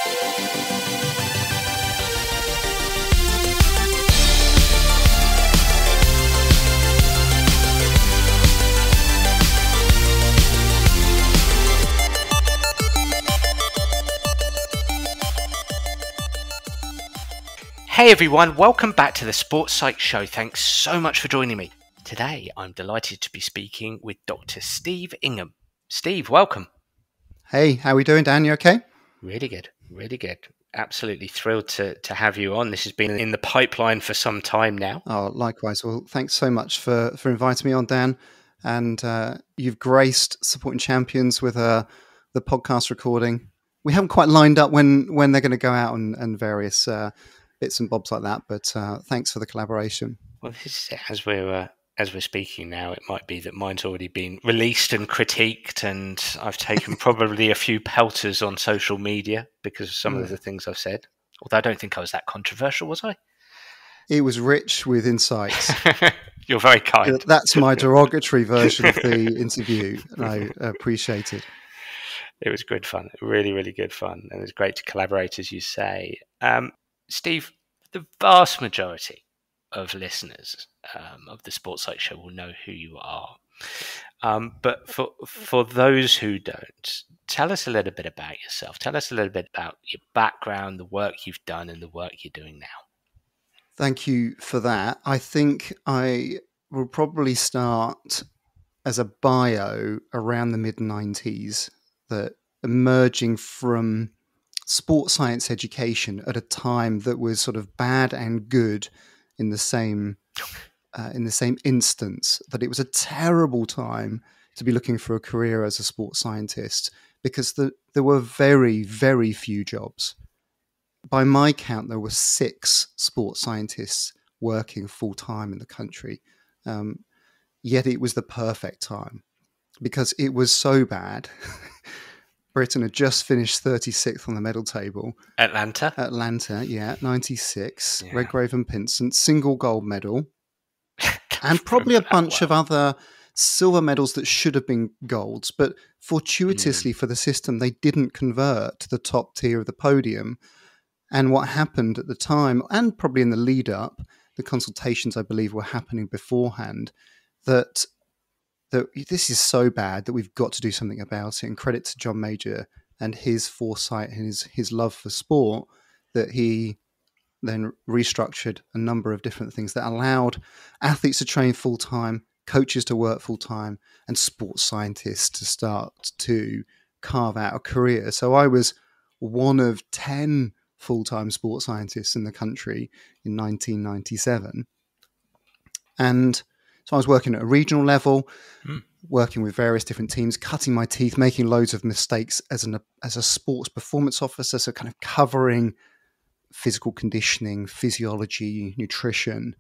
Hey everyone, welcome back to the Sports Psych Show. Thanks so much for joining me. Today, I'm delighted to be speaking with Dr. Steve Ingham. Steve, welcome. Hey, how are we doing, Dan? You okay? Really good, really good. Absolutely thrilled to have you on. This has been in the pipeline for some time now. Oh, likewise. Well, thanks so much for inviting me on, Dan. And you've graced Supporting Champions with the podcast recording. We haven't quite lined up when they're going to go out and various bits and bobs like that, but thanks for the collaboration. Well, as we're speaking now, it might be that mine's already been released and critiqued, and I've taken probably a few pelters on social media because of some of the things I've said. Although I don't think I was that controversial, was I? It was rich with insights. You're very kind. That's my derogatory version of the interview. I appreciate it. It was good fun, really, really good fun, and it was great to collaborate, as you say. Steve, the vast majority of listeners of the Sports Psych Show will know who you are. But for those who don't, tell us a little bit about yourself. Tell us a little bit about your background, the work you've done, and the work you're doing now. Thank you for that. I think I will probably start as a bio around the mid-90s, that emerging from sports science education at a time that was sort of bad and good in the same instance, that it was a terrible time to be looking for a career as a sports scientist because there were very, very few jobs. By my count, there were 6 sports scientists working full-time in the country. Yet it was the perfect time because it was so bad. Britain had just finished 36th on the medal table. Atlanta, yeah, 96. Yeah. Redgrave and Pinsent, single gold medal. And probably a bunch of other silver medals that should have been golds. But fortuitously for the system, they didn't convert to the top tier of the podium. And what happened at the time, and probably in the lead up, the consultations, I believe, were happening beforehand, that this is so bad that we've got to do something about it. And credit to John Major and his foresight and his love for sport, that he then restructured a number of different things that allowed athletes to train full-time, coaches to work full-time, and sports scientists to start to carve out a career. So I was one of 10 full-time sports scientists in the country in 1997. And so I was working at a regional level, working with various different teams, cutting my teeth, making loads of mistakes as a sports performance officer, so kind of covering physical conditioning, physiology, nutrition.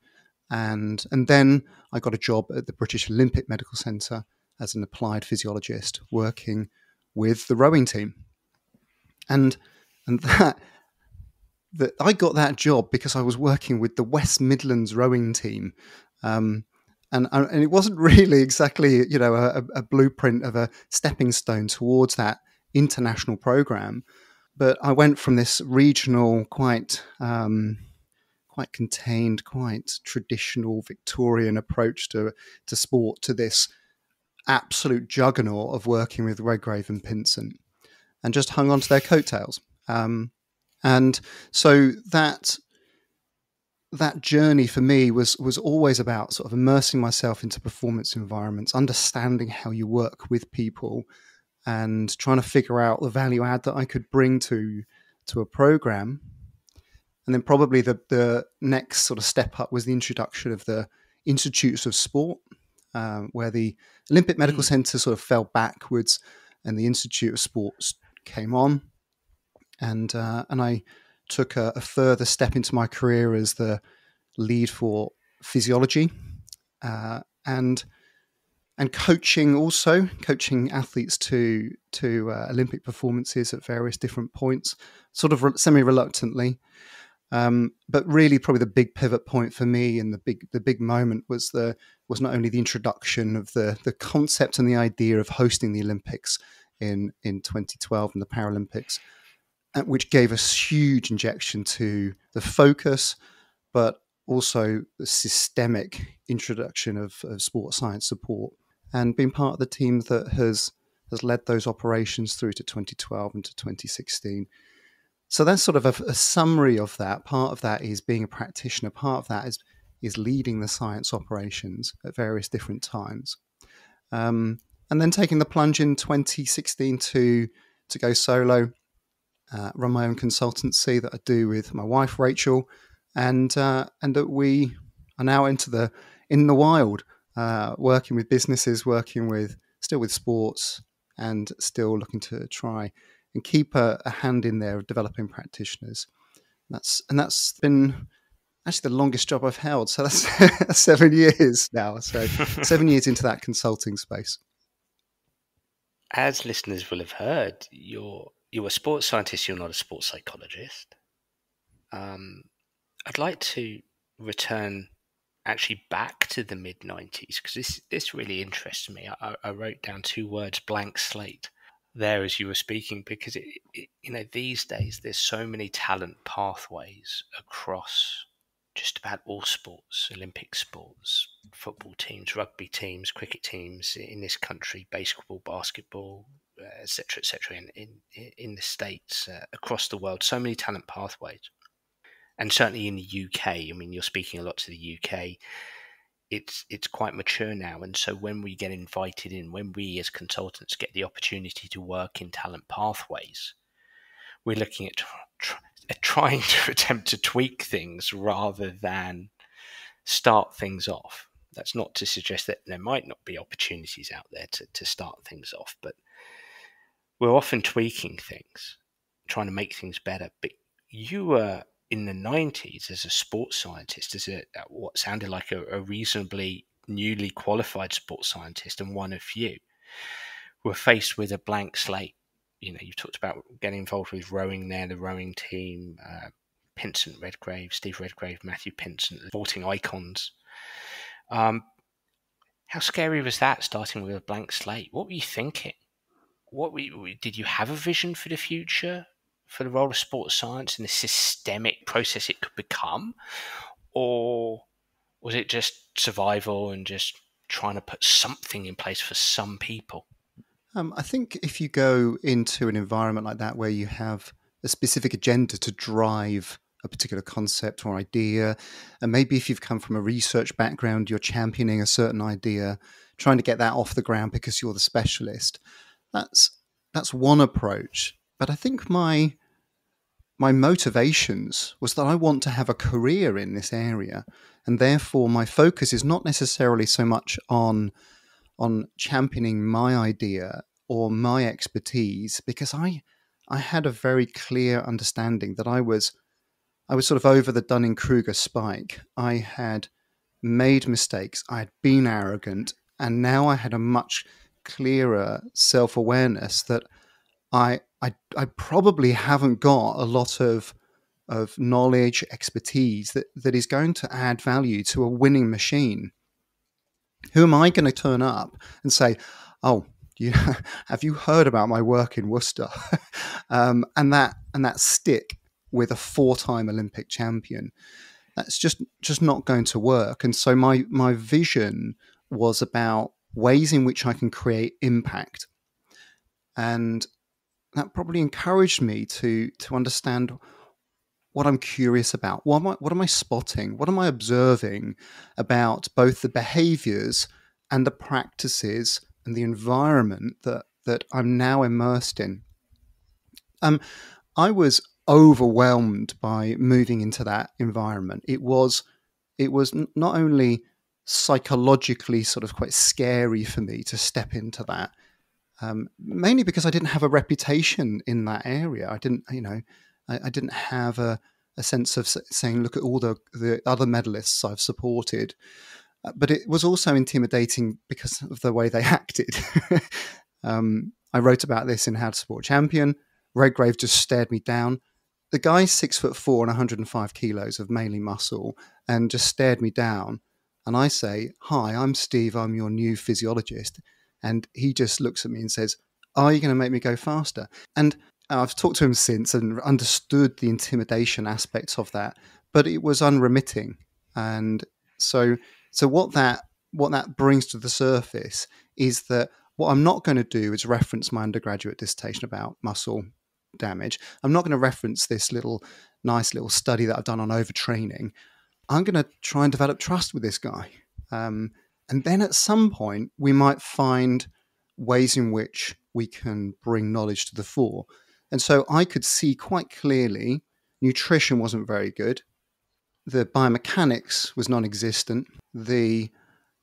And then I got a job at the British Olympic Medical Centre as an applied physiologist, working with the rowing team. And that I got that job because I was working with the West Midlands rowing team. And it wasn't really exactly, a blueprint of a stepping stone towards that international program. But I went from this regional, quite contained, quite traditional Victorian approach to sport to this absolute juggernaut of working with Redgrave and Pinsent, and just hung on to their coattails. And so that journey for me was always about sort of immersing myself into performance environments, understanding how you work with people, and trying to figure out the value add that I could bring to a program. And then probably the next sort of step up was the introduction of the Institutes of Sport, where the Olympic Medical Centre sort of fell backwards and the Institute of Sports came on. And I took a further step into my career as the lead for physiology and coaching athletes to Olympic performances at various different points, sort of semi-reluctantly. But really probably the big pivot point for me and the big moment was not only the introduction of the concept and the idea of hosting the Olympics in 2012 and the Paralympics, which gave us huge injection to the focus, but also the systemic introduction of sports science support, and been part of the team that has led those operations through to 2012 and to 2016. So that's sort of a summary of that. Part of that is being a practitioner. Part of that is leading the science operations at various different times. And then taking the plunge in 2016 to go solo, run my own consultancy that I do with my wife Rachel, and that we are now in the wild, working with businesses, working with sports, and still looking to try and keep a hand in there of developing practitioners. That's been actually the longest job I've held. So that's 7 years now. So 7 years into that consulting space. As listeners will have heard, you're a sports scientist, you're not a sports psychologist. I'd like to return actually back to the mid-90s, because this really interests me. I wrote down 2 words, blank slate, there as you were speaking, because these days there's so many talent pathways across just about all sports, Olympic sports, football teams, rugby teams, cricket teams in this country, baseball, basketball, etc., in the States, across the world, so many talent pathways. And certainly in the UK, I mean, you're speaking a lot to the UK, it's quite mature now. And so when we get invited in, when we as consultants get the opportunity to work in talent pathways, we're looking at trying to attempt to tweak things rather than start things off. That's not to suggest that there might not be opportunities out there to start things off, but we're often tweaking things, trying to make things better. But you were in the 90s as a sports scientist, as what sounded like a reasonably newly qualified sports scientist and one of few, were faced with a blank slate. You talked about getting involved with rowing there, the rowing team, Pinsent, Redgrave, Steve Redgrave, Matthew Pinsent, sporting icons. How scary was that, starting with a blank slate? What were you thinking? Did you have a vision for the future, for the role of sports science and the systemic process it could become? Or was it just survival and just trying to put something in place for some people? I think if you go into an environment like that where you have a specific agenda to drive a particular concept or idea, and maybe if you've come from a research background, you're championing a certain idea, trying to get that off the ground because you're the specialist, that's one approach. But I think my motivations was that I want to have a career in this area, and therefore my focus is not necessarily so much on championing my idea or my expertise, because I had a very clear understanding that I was sort of over the Dunning-Kruger spike. I had made mistakes, I had been arrogant, and now I had a much clearer self-awareness that I probably haven't got a lot of knowledge, expertise that is going to add value to a winning machine. Who am I going to turn up and say, "Oh, have you heard about my work in Worcester?" and that stick with a 4-time Olympic champion. That's just not going to work. And so my vision was about ways in which I can create impact, and that probably encouraged me to understand what I'm curious about. What am I spotting? What am I observing about both the behaviors and the practices and the environment that I'm now immersed in? I was overwhelmed by moving into that environment. It was not only psychologically sort of quite scary for me to step into that, mainly because I didn't have a reputation in that area. I didn't have a sense of saying, look at all the other medalists I've supported. But it was also intimidating because of the way they acted. I wrote about this in How to Sport Champion. Redgrave just stared me down. The guy's 6'4" and 105 kilos of mainly muscle, and just stared me down. And I say, "Hi, I'm Steve. I'm your new physiologist." And he just looks at me and says, "Are you going to make me go faster?" And I've talked to him since and understood the intimidation aspects of that, but it was unremitting. And so what that brings to the surface is that what I'm not going to do is reference my undergraduate dissertation about muscle damage. I'm not going to reference this nice little study that I've done on overtraining. I'm going to try and develop trust with this guy. And then at some point, we might find ways in which we can bring knowledge to the fore. And so I could see quite clearly nutrition wasn't very good. The biomechanics was non-existent. The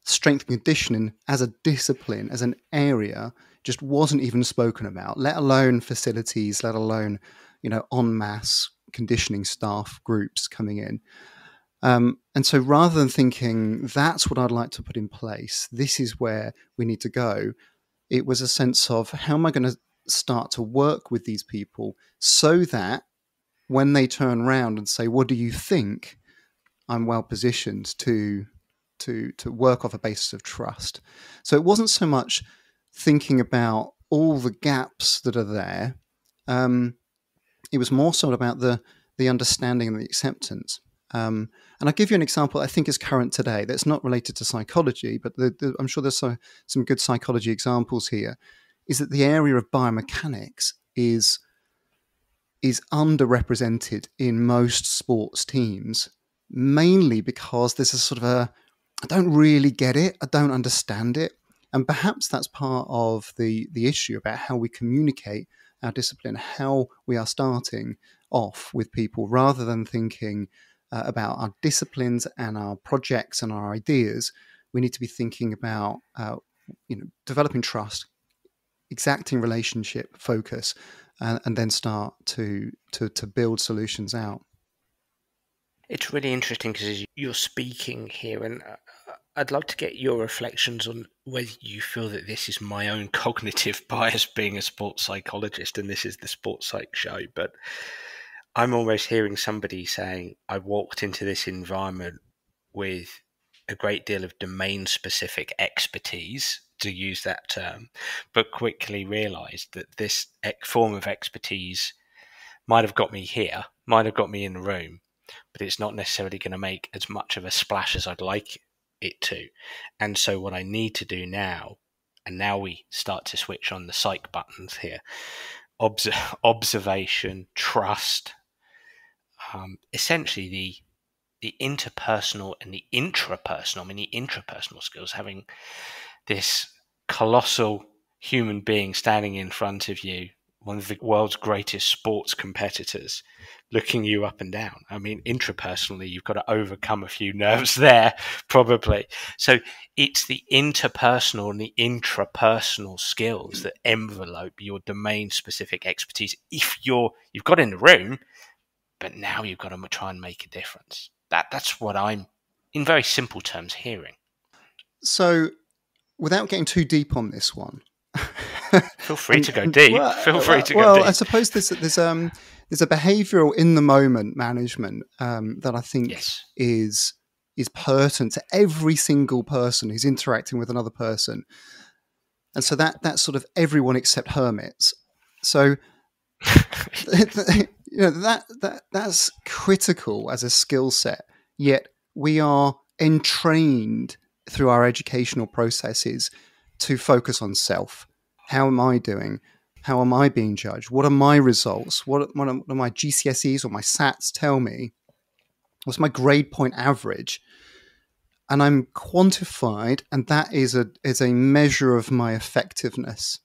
strength and conditioning as a discipline, as an area, just wasn't even spoken about, let alone facilities, let alone, en masse conditioning staff groups coming in. And so rather than thinking that's what I'd like to put in place, this is where we need to go, it was a sense of how am I going to start to work with these people so that when they turn around and say, what do you think? I'm well positioned to work off a basis of trust. So it wasn't so much thinking about all the gaps that are there. It was more so about the understanding and the acceptance. And I'll give you an example I think is current today that's not related to psychology, but I'm sure there's some good psychology examples here, is that the area of biomechanics is underrepresented in most sports teams, mainly because there's a sort of I don't really get it, I don't understand it. And perhaps that's part of the issue about how we communicate our discipline, how we are starting off with people rather than thinking about our disciplines and our projects and our ideas. We need to be thinking about developing trust, exacting relationship focus, and then start to build solutions out. It's really interesting because you're speaking here, and I'd love to get your reflections on whether you feel that this is my own cognitive bias being a sports psychologist, and this is the Sports Psych Show, but I'm almost hearing somebody saying, I walked into this environment with a great deal of domain-specific expertise, to use that term, but quickly realised that this form of expertise might have got me here, might have got me in the room, but it's not necessarily going to make as much of a splash as I'd like it to. And so what I need to do now, and now we start to switch on the psych buttons here, observation, trust, essentially the interpersonal and the intrapersonal, the intrapersonal skills, having this colossal human being standing in front of you, one of the world's greatest sports competitors, looking you up and down. Intrapersonally, you've got to overcome a few nerves there, probably. So it's the interpersonal and the intrapersonal skills that envelope your domain-specific expertise. If you've got in the room, but now you've got to try and make a difference. That's what I'm, in very simple terms, hearing. So, without getting too deep on this one, feel free to go deep. Feel free to go deep. Well, I suppose there's a behavioural in the moment management that I think is pertinent to every single person who's interacting with another person, and so that's sort of everyone except hermits. So that's critical as a skill set. Yet we are entrained through our educational processes to focus on self. How am I doing? How am I being judged? What are my results? What are my GCSEs or my SATs tell me? What's my grade point average? And I'm quantified, and that is a measure of my effectiveness.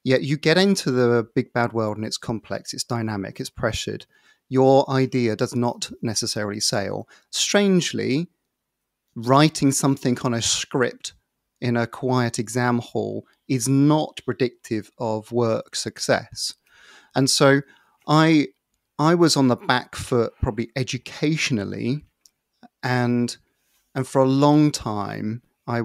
Yet you get into the big bad world and it's complex, it's dynamic, it's pressured. Your idea does not necessarily sail. Strangely, writing something on a script in a quiet exam hall is not predictive of work success. And so I was on the back foot probably educationally, and for a long time I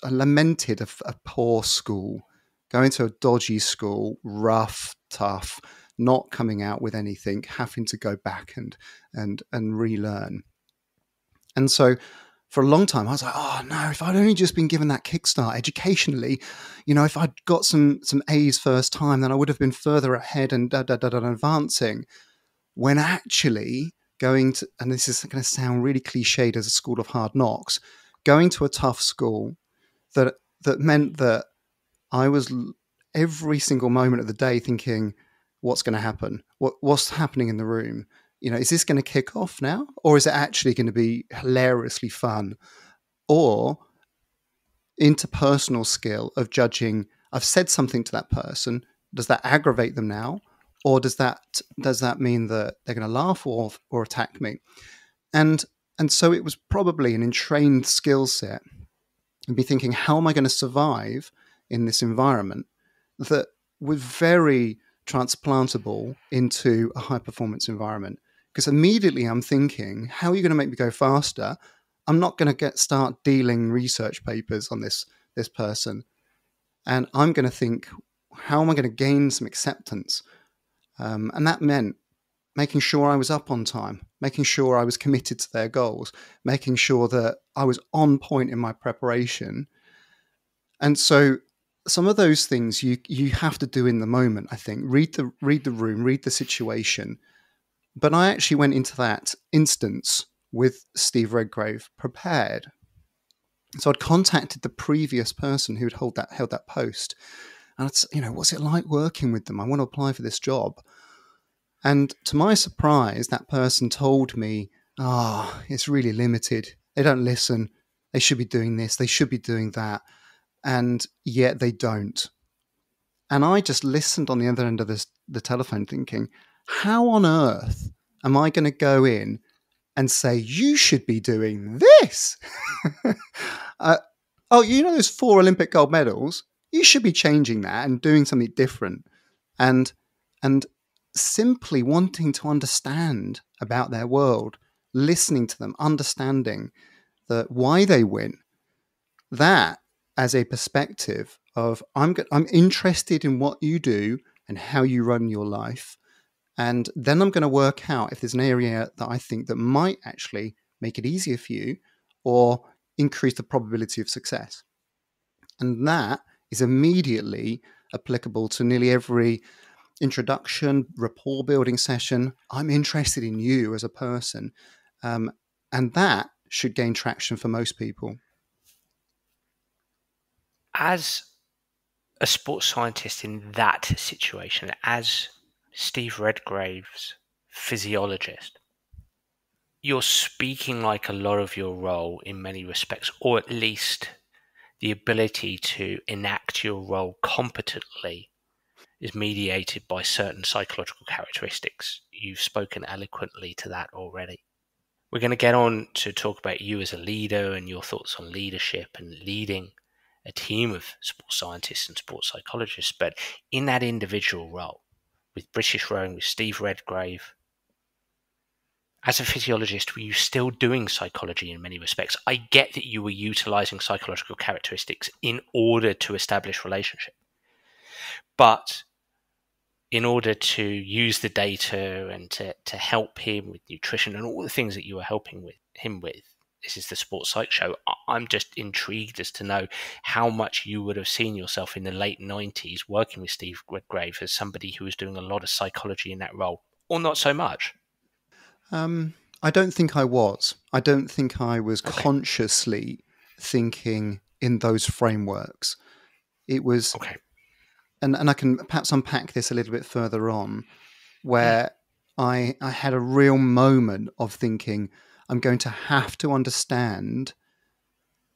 lamented a poor school, going to a dodgy school, rough, tough, not coming out with anything, having to go back and relearn. And so for a long time, I was like, oh no, if I'd only just been given that kickstart educationally, if I'd got some A's first time, then I would have been further ahead and advancing. When actually going to, and this is going to sound really cliched as a school of hard knocks, going to a tough school that meant that I was every single moment of the day thinking, what's going to happen? What's happening in the room? Is this going to kick off now? Or is it actually going to be hilariously fun? Or interpersonal skill of judging, I've said something to that person, does that aggravate them now? Or does that mean that they're going to laugh or attack me? And so it was probably an entrained skill set and be thinking, how am I going to survive in this environment that was very transplantable into a high performance environment? Because immediately I'm thinking, how are you going to make me go faster? I'm not going to start dealing research papers on this person. And I'm going to think, how am I going to gain some acceptance? And that meant making sure I was up on time, making sure I was committed to their goals, making sure that I was on point in my preparation. And so some of those things you have to do in the moment, I think. Read the room, read the situation. But I actually went into that instance with Steve Redgrave prepared. So I'd contacted the previous person who'd held that post. And it's, what's it like working with them? I want to apply for this job. And to my surprise, that person told me, it's really limited. They don't listen. They should be doing this. They should be doing that. And yet they don't. And I just listened on the other end of the telephone thinking, how on earth am I going to go in and say, you should be doing this? Those 4 Olympic gold medals? You should be changing that and doing something different. And simply wanting to understand about their world, listening to them, understanding why they win, that as a perspective of I'm interested in what you do and how you run your life, and then I'm going to work out if there's an area that I think that might actually make it easier for you or increase the probability of success. And that is immediately applicable to nearly every introduction, rapport building session. I'm interested in you as a person. And that should gain traction for most people. As a sports scientist in that situation, as Steve Redgrave's physiologist, you're speaking like a lot of your role in many respects, or at least the ability to enact your role competently is mediated by certain psychological characteristics. You've spoken eloquently to that already. We're going to get on to talk about you as a leader and your thoughts on leadership and leading a team of sports scientists and sports psychologists. But in that individual role, with British Rowing, with Steve Redgrave, as a physiologist, were you still doing psychology in many respects? I get that you were utilizing psychological characteristics in order to establish relationship. But in order to use the data and to help him with nutrition and all the things that you were helping him with, this is the Sports Psych Show. I'm just intrigued as to know how much you would have seen yourself in the late 90s working with Steve Redgrave as somebody who was doing a lot of psychology in that role, or not so much. I don't think I was. I don't think I was consciously thinking in those frameworks. It was, and I can perhaps unpack this a little bit further on, where I had a real moment of thinking, I'm going to have to understand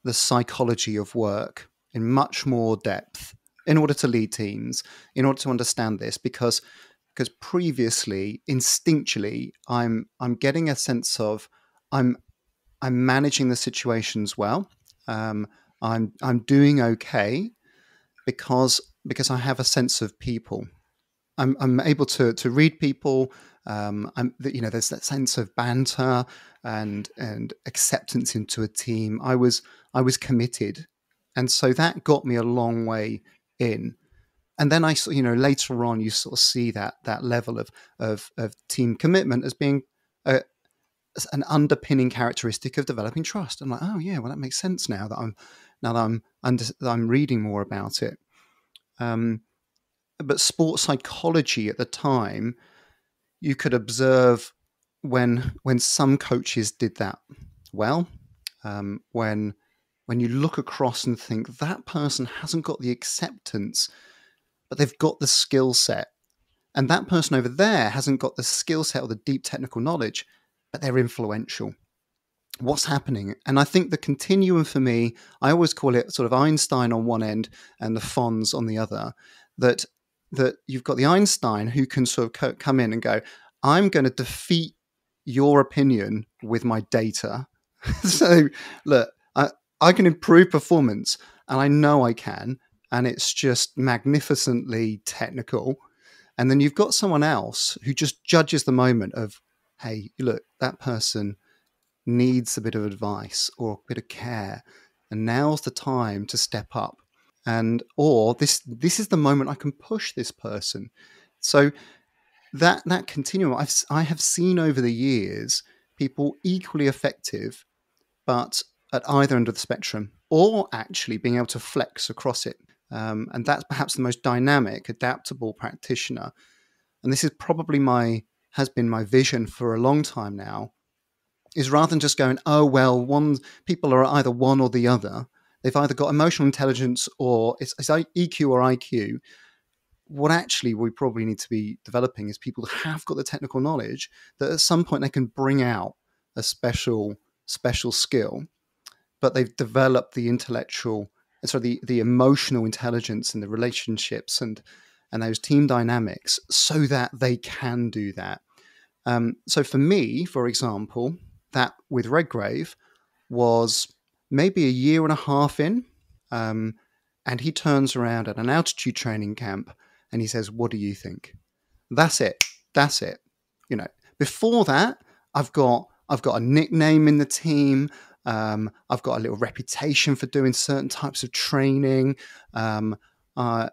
the psychology of work in much more depth in order to lead teams, in order to understand this, because previously, instinctually, I'm getting a sense of I'm managing the situations well. I'm doing okay because I have a sense of people. I'm able to read people. There's that sense of banter and acceptance into a team. I was committed, and so that got me a long way in. And then later on, you sort of see that level of team commitment as being an underpinning characteristic of developing trust. I'm like, oh yeah, well that makes sense now that I'm reading more about it. But sports psychology at the time, you could observe when some coaches did that well, when you look across and think that person hasn't got the acceptance, but they've got the skill set. And that person over there hasn't got the skill set or the deep technical knowledge, but they're influential. What's happening? And I think the continuum for me, I always call it sort of Einstein on one end and the Fonz on the other, that you've got the Einstein who can sort of come in and go, I'm going to defeat your opinion with my data. So look, I can improve performance, and I know I can, and it's just magnificently technical. And then you've got someone else who just judges the moment of, hey, look, that person needs a bit of advice or a bit of care, and now's the time to step up. And or this is the moment I can push this person. So that continuum, I have seen over the years people equally effective, but at either end of the spectrum, or actually being able to flex across it. And that's perhaps the most dynamic, adaptable practitioner. And this is probably has been my vision for a long time now, is rather than just going, oh, well, people are either one or the other. They've either got emotional intelligence or it's EQ or IQ. What actually we probably need to be developing is people who have got the technical knowledge that at some point they can bring out a special skill, but they've developed the intellectual, the emotional intelligence and the relationships and those team dynamics so that they can do that. So for me, for example, that with Redgrave was maybe a year and a half in, and he turns around at an altitude training camp and he says, "What do you think?" That's it. Before that, I've got a nickname in the team. I've got a little reputation for doing certain types of training. I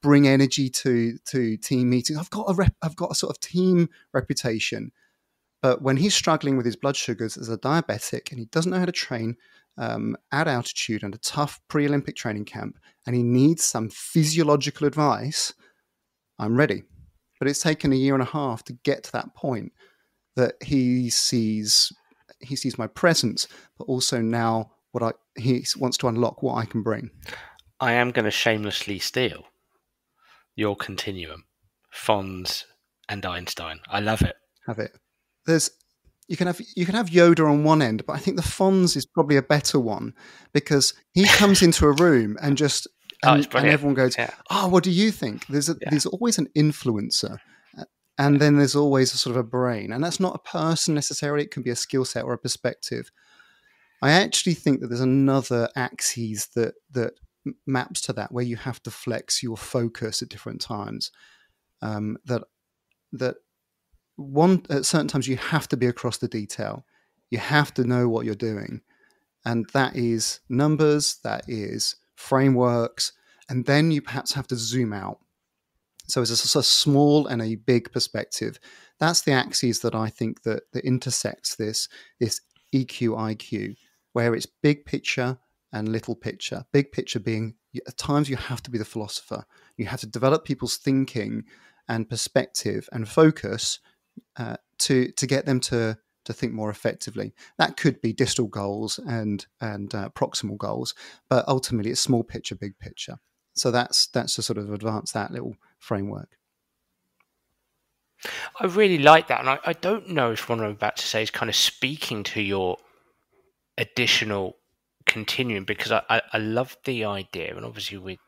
bring energy to team meetings. I've got a sort of team reputation. But when he's struggling with his blood sugars as a diabetic and he doesn't know how to train at altitude and a tough pre-Olympic training camp, and he needs some physiological advice, I'm ready. But it's taken a year and a half to get to that point that he sees my presence, but also now he wants to unlock what I can bring. I am going to shamelessly steal your continuum, Fonz and Einstein. I love it. Have it. You can have Yoda on one end, but I think the Fonz is probably a better one because he comes into a room and just and everyone goes, "Oh, what do you think?" There's always an influencer, and then there's always a sort of a brain, and that's not a person necessarily. It can be a skill set or a perspective. I actually think that there's another axis that maps to that, where you have to flex your focus at different times. At certain times you have to be across the detail. You have to know what you're doing. And that is numbers, that is frameworks, and then you perhaps have to zoom out. So it's a small and a big perspective. That's the axis that I think that intersects this EQ, IQ, where it's big picture and little picture. Big picture being, at times you have to be the philosopher. You have to develop people's thinking and perspective and focus to get them to think more effectively. That could be distal goals and proximal goals, but ultimately it's small picture, big picture. So that's to sort of advance that little framework. I really like that, and I don't know if what I'm about to say is kind of speaking to your additional continuum, because I love the idea, and obviously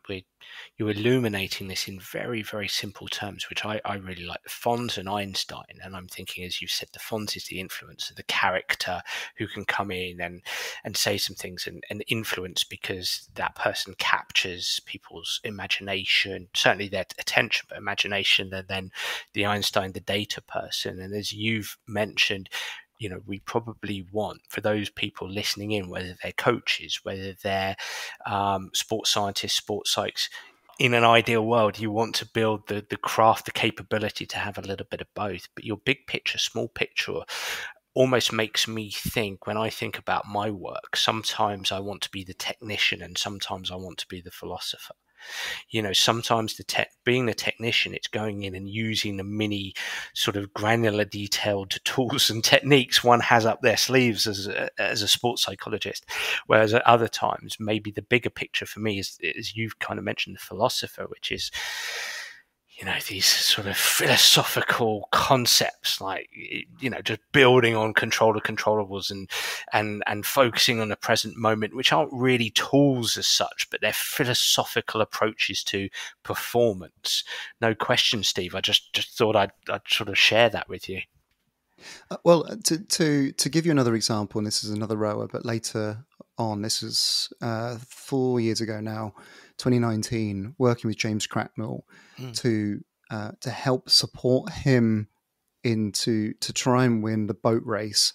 you're illuminating this in very, very simple terms, which I really like. The Fonz and Einstein, and I'm thinking, as you said, the Fonz is the influencer, the character who can come in and say some things and influence because that person captures people's imagination, certainly their attention, but imagination. And then the Einstein, the data person, and as you've mentioned, we probably want, for those people listening in, whether they're coaches, whether they're sports scientists, sports psychs, in an ideal world, you want to build the craft, the capability to have a little bit of both. But your big picture, small picture almost makes me think, when I think about my work, sometimes I want to be the technician and sometimes I want to be the philosopher. Sometimes being the technician, it's going in and using the mini sort of granular detailed tools and techniques one has up their sleeves as a sports psychologist. Whereas at other times, maybe the bigger picture for me is you've kind of mentioned the philosopher, which is, these sort of philosophical concepts, like, just building on controllables and focusing on the present moment, which aren't really tools as such, but they're philosophical approaches to performance. No question, Steve. I just thought I'd sort of share that with you. Well, to give you another example, and this is another rower, but later on, this was 4 years ago now, 2019, working with James Cracknell to help support him to try and win the boat race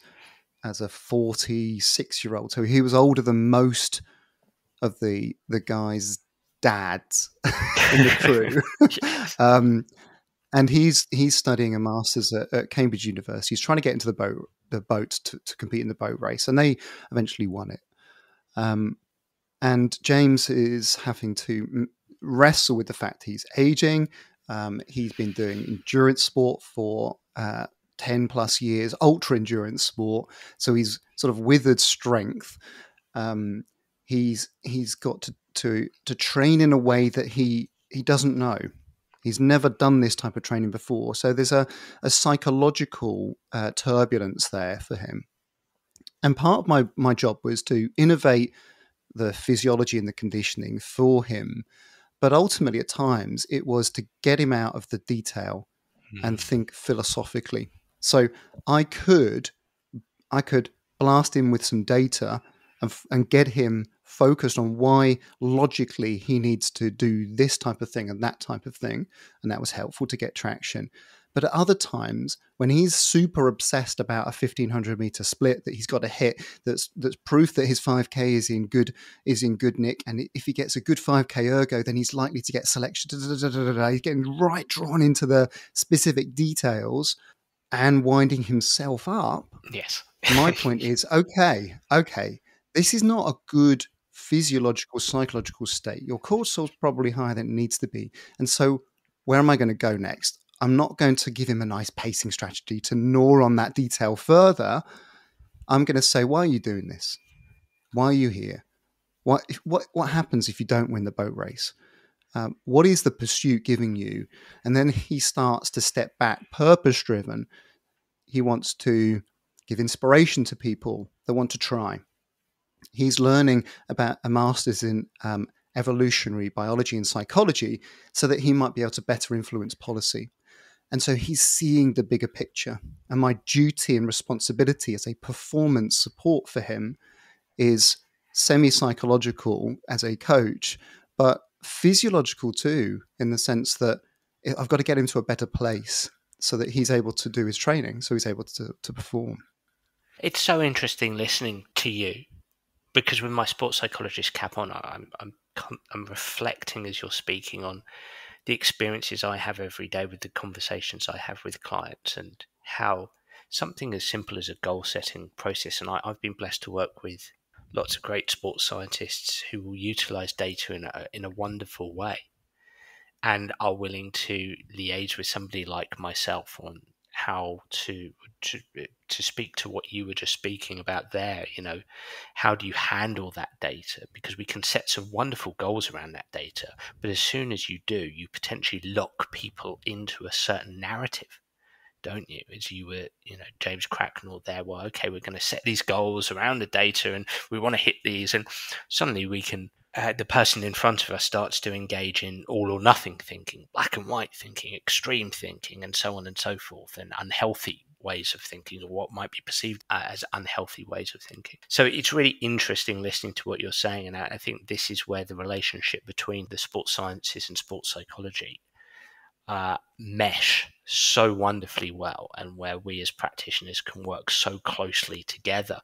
as a 46-year-old. So he was older than most of the guys' dads in the crew. Yes. And he's studying a master's at Cambridge University. He's trying to get into the boat to compete in the boat race, and they eventually won it. And James is having to wrestle with the fact he's aging. He's been doing endurance sport for 10 plus years, ultra endurance sport. So he's sort of withered strength. He's got to train in a way that he doesn't know. He's never done this type of training before. So there's a psychological turbulence there for him. And part of my job was to innovate the physiology and the conditioning for him. But ultimately, at times, it was to get him out of the detail and think philosophically. So I could blast him with some data and get him focused on why logically he needs to do this type of thing and that type of thing. And that was helpful to get traction. But at other times, when he's super obsessed about a 1,500-meter split that he's got to hit, that's proof that his 5K is in good nick, and if he gets a good 5K ergo, then he's likely to get selection. He's getting right drawn into the specific details and winding himself up. Yes. My point is, okay, this is not a good physiological, psychological state. Your cortisol's probably higher than it needs to be. And so where am I going to go next? I'm not going to give him a nice pacing strategy to gnaw on that detail further. I'm going to say, why are you doing this? Why are you here? What happens if you don't win the boat race? What is the pursuit giving you? And then he starts to step back, purpose-driven. He wants to give inspiration to people that want to try. He's learning about a master's in evolutionary biology and psychology so that he might be able to better influence policy. And so he's seeing the bigger picture. And my duty and responsibility as a performance support for him is semi-psychological as a coach, but physiological too, in the sense that I've got to get him to a better place so that he's able to do his training, so he's able to perform. It's so interesting listening to you, because with my sports psychologist cap on, I'm reflecting as you're speaking on the experiences I have every day with the conversations I have with clients, and how something as simple as a goal setting process, and I've been blessed to work with lots of great sports scientists who will utilize data in a wonderful way and are willing to liaise with somebody like myself on how to speak to what you were just speaking about there. How do you handle that data? Because we can set some wonderful goals around that data, but as soon as you do, you potentially lock people into a certain narrative, don't you? As you were, James Cracknell there, well, okay, we're going to set these goals around the data and we want to hit these, and suddenly we can the person in front of us starts to engage in all or nothing thinking, black and white thinking, extreme thinking, and so on and so forth, and unhealthy ways of thinking, or what might be perceived as unhealthy ways of thinking. So it's really interesting listening to what you're saying, and I think this is where the relationship between the sports sciences and sports psychology mesh so wonderfully well, and where we as practitioners can work so closely together.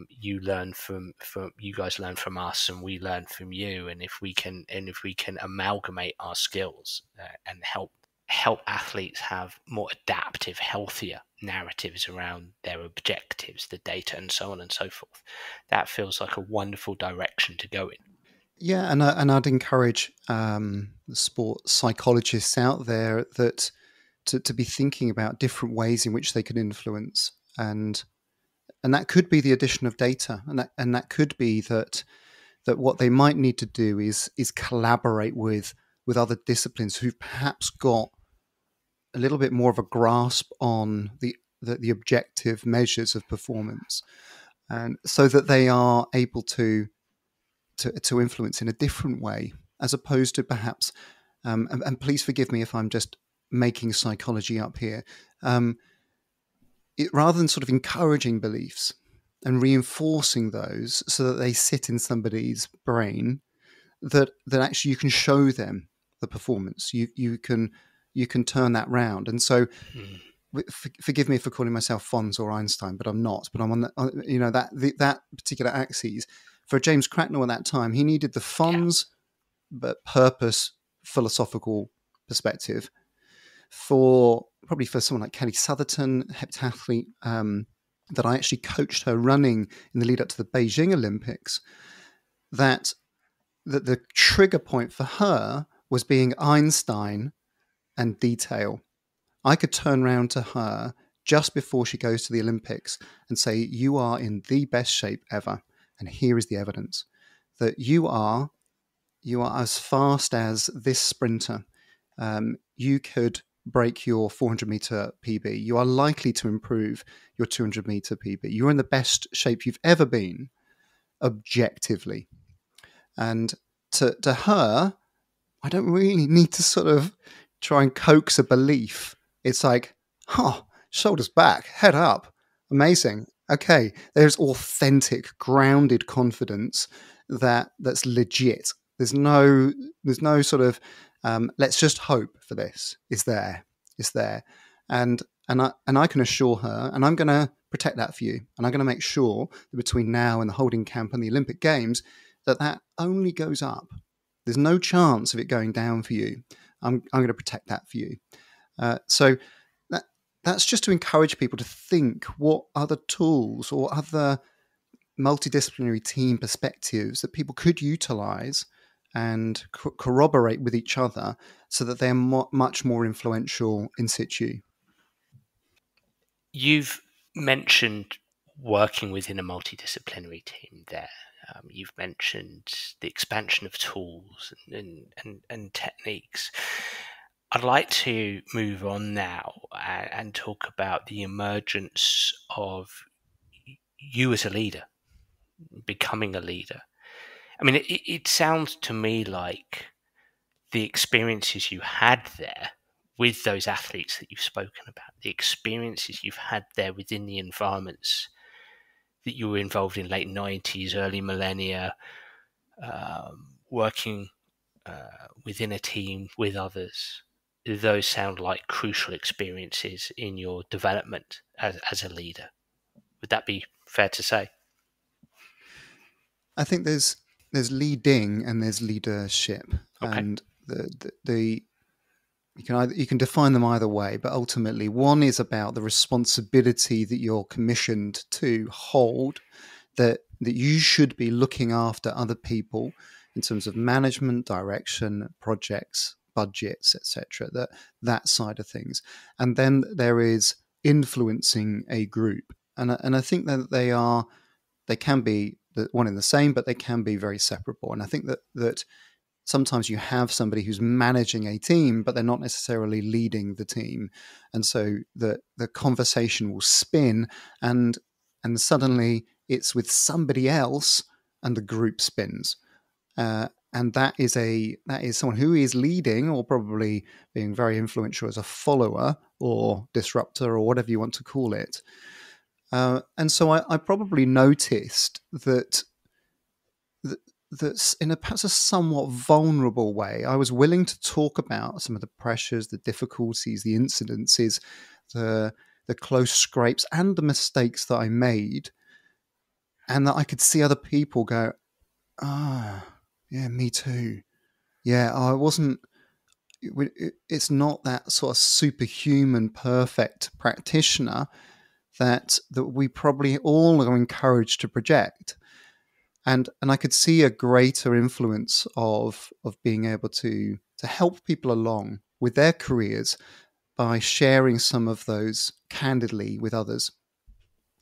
You learn from you guys learn from us, and we learn from you. And if we can amalgamate our skills and help help athletes have more adaptive, healthier narratives around their objectives, the data, and so on and so forth. That feels like a wonderful direction to go in. Yeah, and I'd encourage the sport psychologists out there that to be thinking about different ways in which they can influence, and that could be the addition of data, and that could be that what they might need to do is collaborate with other disciplines who've perhaps got a little bit more of a grasp on the objective measures of performance, and so that they are able to influence in a different way, as opposed to perhaps, and please forgive me if I'm just making psychology up here, rather than sort of encouraging beliefs and reinforcing those so that they sit in somebody's brain, that actually you can show them the performance. You can turn that round. And so, forgive me for calling myself Fons or Einstein, but I'm not. But I'm on that particular axis. For James Cracknell at that time, he needed the Fons but purpose philosophical perspective. Probably for someone like Kelly Sotherton, heptathlete, that I actually coached her running in the lead up to the Beijing Olympics, that the trigger point for her was being Einstein and detail. I could turn around to her just before she goes to the Olympics and say, you are in the best shape ever. And here is the evidence that you are as fast as this sprinter. You could break your 400-meter PB. You are likely to improve your 200-meter PB. You're in the best shape you've ever been, objectively. And to her, I don't really need to sort of try and coax a belief. It's like, shoulders back, head up, amazing. Okay, there's authentic, grounded confidence that's legit. There's no sort of let's just hope for this. It's there, and I can assure her, and I'm going to protect that for you, and I'm going to make sure that between now and the holding camp and the Olympic Games, that only goes up. There's no chance of it going down for you. I'm going to protect that for you. So that's just to encourage people to think what other tools or other multidisciplinary team perspectives that people could utilize and corroborate with each other so that they're much more influential in situ. You've mentioned working within a multidisciplinary team there. You've mentioned the expansion of tools and techniques. I'd like to move on now and talk about the emergence of you as a leader, becoming a leader. I mean, it sounds to me like the experiences you had there with those athletes that you've spoken about, the experiences you've had there within the environments that you were involved in, late 90s, early millennia, working within a team with others, those sound like crucial experiences in your development as a leader. Would that be fair to say? I think there's leading and there's leadership, Okay. and you can define them either way, but ultimately one is about the responsibility that you're commissioned to hold, that you should be looking after other people in terms of management, direction, projects, budgets, etc. That side of things, and then there is influencing a group, and I think that they can be the one and the same, but they can be very separable. And I think that sometimes you have somebody who's managing a team, but they're not necessarily leading the team, and so the conversation will spin, and suddenly it's with somebody else, and the group spins. And that is someone who is leading, or probably being very influential as a follower or disruptor or whatever you want to call it. And so I probably noticed that in perhaps a somewhat vulnerable way, I was willing to talk about some of the pressures, the difficulties, the incidences, the close scrapes, and the mistakes that I made, and that I could see other people go, yeah, me too. Yeah, I wasn't. it's not that sort of superhuman, perfect practitioner that we probably all are encouraged to project. And I could see a greater influence of being able to help people along with their careers by sharing some of those candidly with others.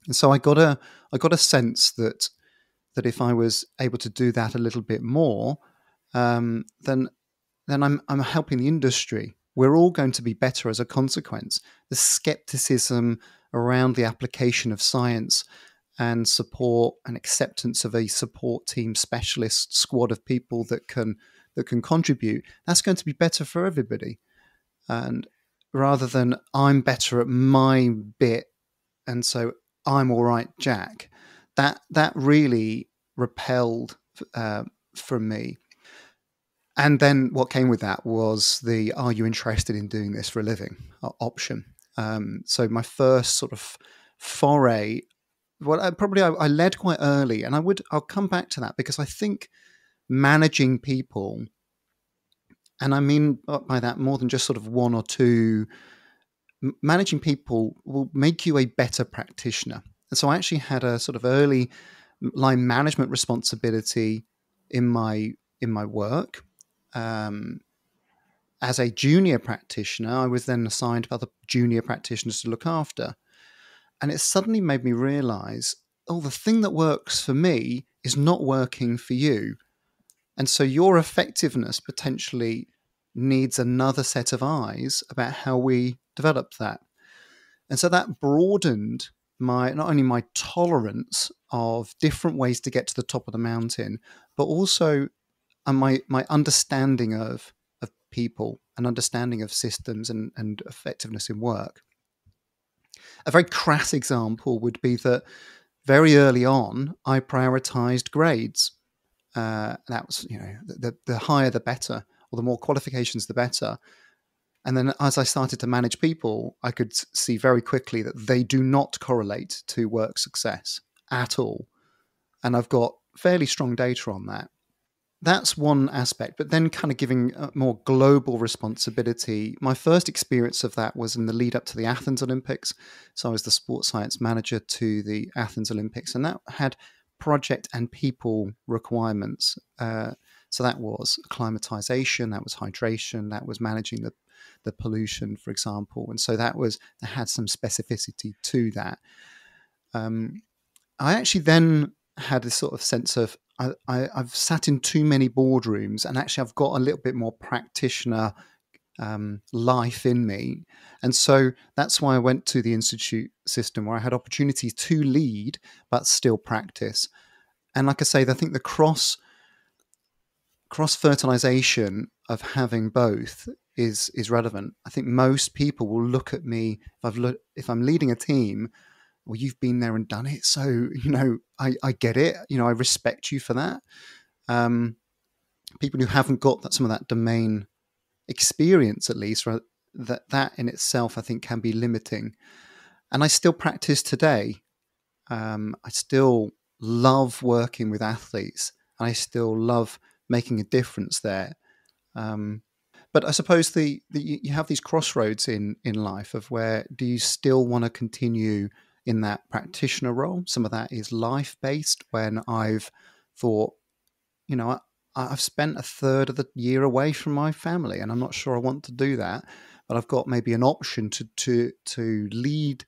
And so I got a sense that if I was able to do that a little bit more, then I'm helping the industry. We're all going to be better as a consequence. The skepticism around the application of science and support and acceptance of a support team specialist squad of people that can contribute, that's going to be better for everybody. And rather than I'm better at my bit and so I'm all right, Jack, that really repelled from me. And then what came with that was the "Are you interested in doing this for a living?" option. So my first sort of foray, well, I led quite early, and I'll come back to that because I think managing people, and I mean by that more than just sort of one or two, managing people will make you a better practitioner. And so I actually had a sort of early line management responsibility in my work. As a junior practitioner, I was then assigned other junior practitioners to look after. And it suddenly made me realize, oh, the thing that works for me is not working for you. And so your effectiveness potentially needs another set of eyes about how we develop that. And so that broadened not only my tolerance of different ways to get to the top of the mountain, but also my understanding of people and understanding of systems and effectiveness in work. A very crass example would be that very early on, I prioritized grades. That was, the higher the better, or the more qualifications the better. And then as I started to manage people, I could see very quickly that they do not correlate to work success at all. And I've got fairly strong data on that. That's one aspect, but then kind of giving a more global responsibility. My first experience of that was in the lead up to the Athens Olympics. So I was the sports science manager to the Athens Olympics, and that had project and people requirements. So that was acclimatization, that was hydration, that was managing the pollution, for example. And so that had some specificity to that. I actually then had this sort of sense of I've sat in too many boardrooms, and actually I've got a little bit more practitioner life in me. And so that's why I went to the institute system, where I had opportunities to lead but still practice. And like I say, I think the cross fertilization of having both is relevant. I think most people will look at me if I'm leading a team. Well, you've been there and done it, so I get it. I respect you for that. People who haven't got some of that domain experience, at least, right, that in itself, I think, can be limiting. And I still practice today. I still love working with athletes. I still love making a difference there. But I suppose you have these crossroads in life of where do you still want to continue in that practitioner role? Some of that is life-based, when I've thought, I've spent a third of the year away from my family, and I'm not sure I want to do that, but I've got maybe an option to lead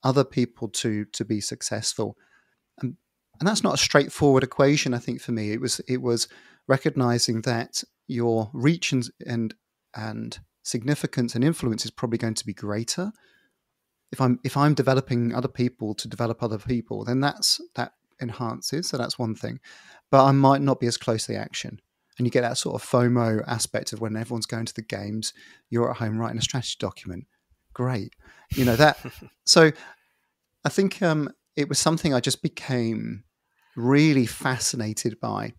other people to be successful. And that's not a straightforward equation, I think, for me. It was recognizing that your reach and significance and influence is probably going to be greater if I'm developing other people to develop other people, then that enhances. So that's one thing. But I might not be as close to the action. And you get that sort of FOMO aspect of when everyone's going to the games, you're at home writing a strategy document. Great. That. So I think it was something I just became really fascinated by,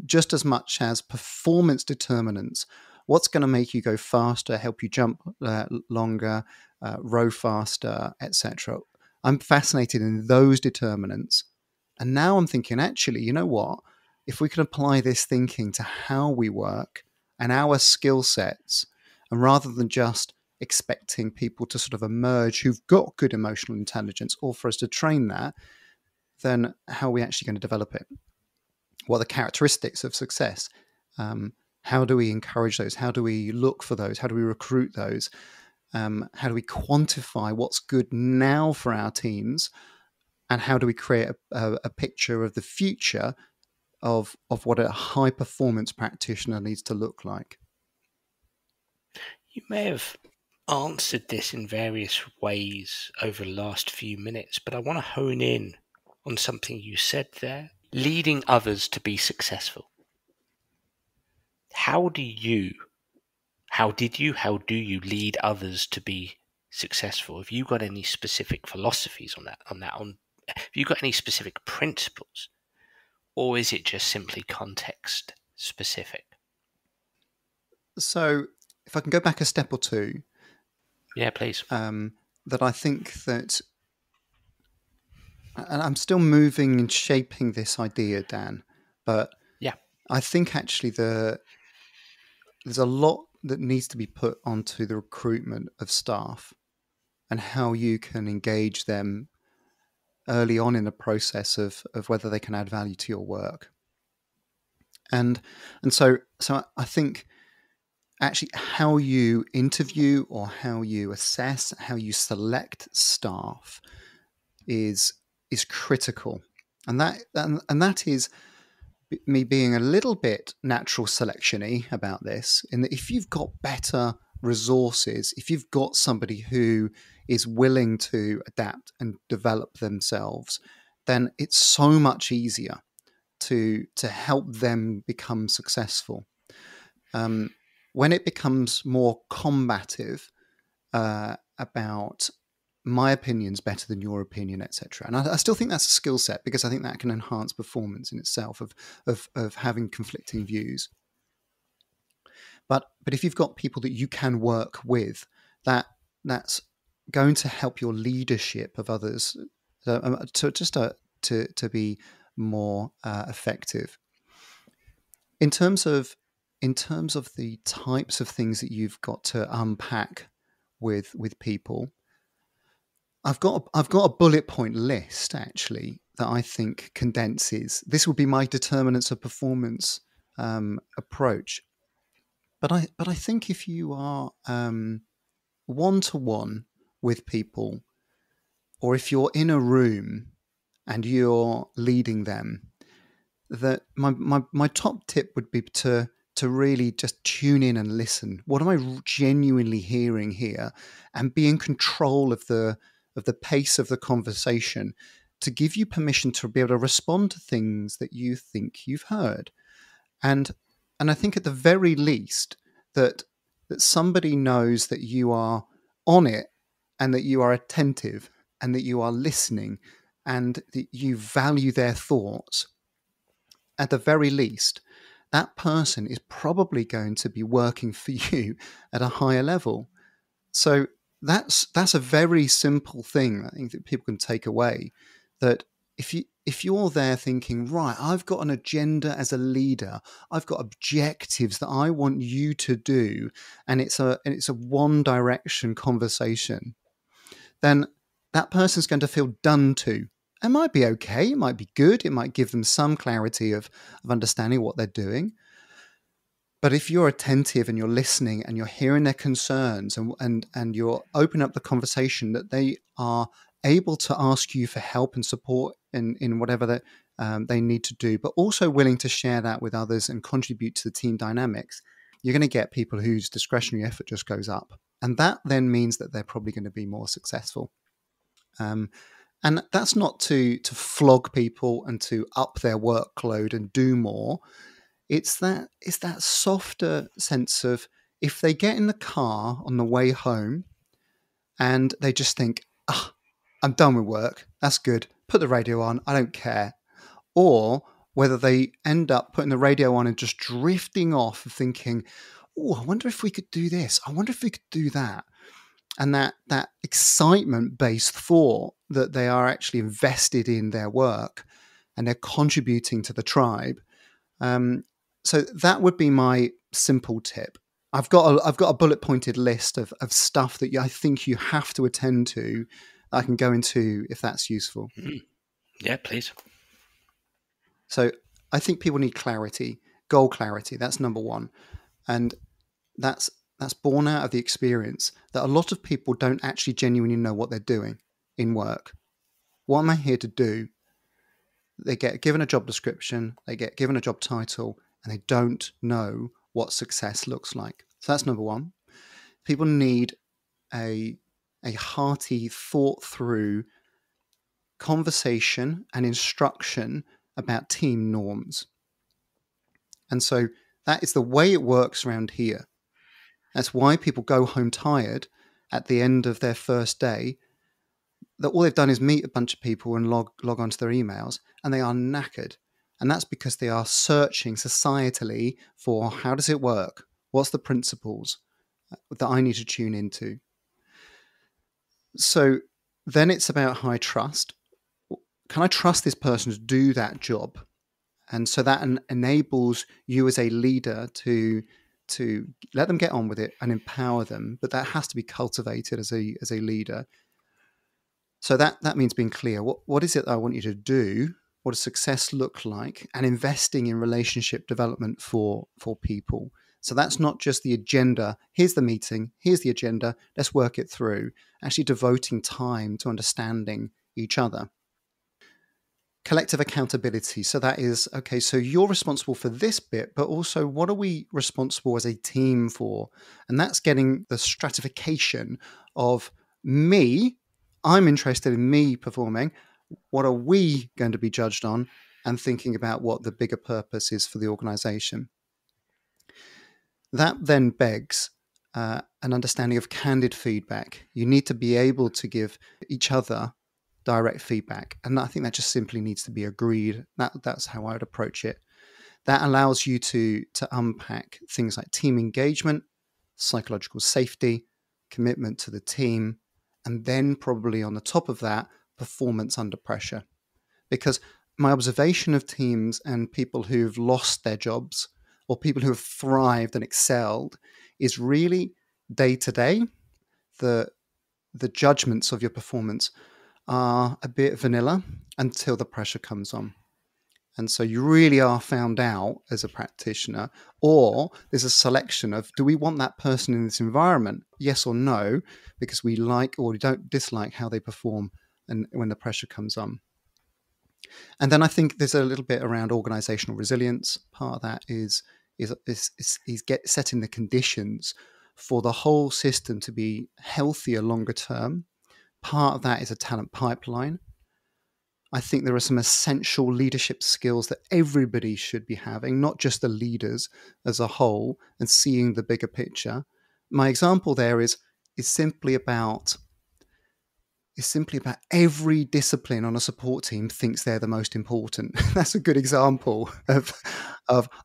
just as much as performance determinants. What's going to make you go faster, help you jump longer, row faster, etc. I'm fascinated in those determinants. And now I'm thinking, actually, you know what? If we can apply this thinking to how we work and our skill sets, And rather than just expecting people to sort of emerge who've got good emotional intelligence, or for us to train that, then how are we actually going to develop it? What are the characteristics of success? How do we encourage those? How do we look for those? How do we recruit those? How do we quantify what's good now for our teams? And how do we create a picture of the future of what a high performance practitioner needs to look like? You may have answered this in various ways over the last few minutes, but I want to hone in on something you said there. Leading others to be successful. How do you lead others to be successful? Have you got any specific philosophies on that? Have you got any specific principles? Or is it just simply context specific? So if I can go back a step or two. Yeah, please. That I think that, and I'm still moving and shaping this idea, Dan, but yeah, I think actually there's a lot that needs to be put onto the recruitment of staff and how you can engage them early on in the process of whether they can add value to your work. And so I think actually how you interview or how you assess, how you select staff is critical. And that is me being a little bit natural selection-y about this, in that if you've got better resources, if you've got somebody who is willing to adapt and develop themselves, then it's so much easier to help them become successful. When it becomes more combative about my opinion's better than your opinion, etc. And I still think that's a skill set, because I think that can enhance performance in itself of having conflicting views. But if you've got people that you can work with, that's going to help your leadership of others to be more effective. In terms of the types of things that you've got to unpack with people, I've got a bullet point list actually that I think condenses. This would be my determinants of performance approach. But I think if you are one-to-one with people, or if you're in a room and you're leading them, that my top tip would be to really just tune in and listen. What am I genuinely hearing here? And be in control of the pace of the conversation, to give you permission to be able to respond to things that you think you've heard. And I think at the very least that somebody knows that you are on it, and that you are attentive, and that you are listening, and that you value their thoughts. At the very least, that person is probably going to be working for you at a higher level. So that's a very simple thing I think that people can take away. That if you're there thinking, right, I've got an agenda as a leader, I've got objectives that I want you to do, and it's a one direction conversation, then that person's going to feel done to. It might be okay, it might be good, it might give them some clarity of understanding what they're doing. But if you're attentive and you're listening and you're hearing their concerns, and you're opening up the conversation, that they are able to ask you for help and support in whatever that they need to do, but also willing to share that with others and contribute to the team dynamics, you're going to get people whose discretionary effort just goes up. And that then means that they're probably going to be more successful. And that's not to flog people and to up their workload and do more. It's that softer sense of, if they get in the car on the way home and they just think, I'm done with work, that's good, put the radio on, I don't care. Or whether they end up putting the radio on and just drifting off, thinking, I wonder if we could do this, I wonder if we could do that. And that excitement-based thought that they are actually invested in their work and they're contributing to the tribe. So that would be my simple tip. I've got a bullet pointed list of stuff that I think you have to attend to. I can go into if that's useful. Yeah, please. So I think people need clarity, goal clarity. That's number one, and that's born out of the experience that a lot of people don't actually genuinely know what they're doing in work. What am I here to do? They get given a job description, they get given a job title, and they don't know what success looks like. So that's number one. People need a hearty, thought through conversation and instruction about team norms. And so that is the way it works around here. That's why people go home tired at the end of their first day. That all they've done is meet a bunch of people and log onto their emails, and they are knackered. And that's because they are searching societally for how does it work? What's the principles that I need to tune into? So then it's about high trust. Can I trust this person to do that job? And so that enables you as a leader to let them get on with it and empower them. But that has to be cultivated as a leader. So that means being clear. What is it that I want you to do? What does success look like? And investing in relationship development for people. So that's not just the agenda. Here's the meeting. Here's the agenda. Let's work it through. Actually devoting time to understanding each other. Collective accountability. So that is, okay, so you're responsible for this bit, but also what are we responsible as a team for? And that's getting the stratification of me. I'm interested in me performing. What are we going to be judged on? And thinking about what the bigger purpose is for the organization. That then begs an understanding of candid feedback. You need to be able to give each other direct feedback. And I think that just simply needs to be agreed. That's how I would approach it. That allows you to unpack things like team engagement, psychological safety, commitment to the team, and then probably on the top of that, performance under pressure. Because my observation of teams and people who've lost their jobs or people who have thrived and excelled is really day to day, the judgments of your performance are a bit vanilla until the pressure comes on. And so you really are found out as a practitioner, or there's a selection of, do we want that person in this environment? Yes or no, because we like or we don't dislike how they perform and when the pressure comes on. And then I think there's a little bit around organizational resilience. Part of that is setting the conditions for the whole system to be healthier longer term. Part of that is a talent pipeline. I think there are some essential leadership skills that everybody should be having, not just the leaders as a whole, and seeing the bigger picture. My example there is simply about every discipline on a support team thinks they're the most important. That's a good example of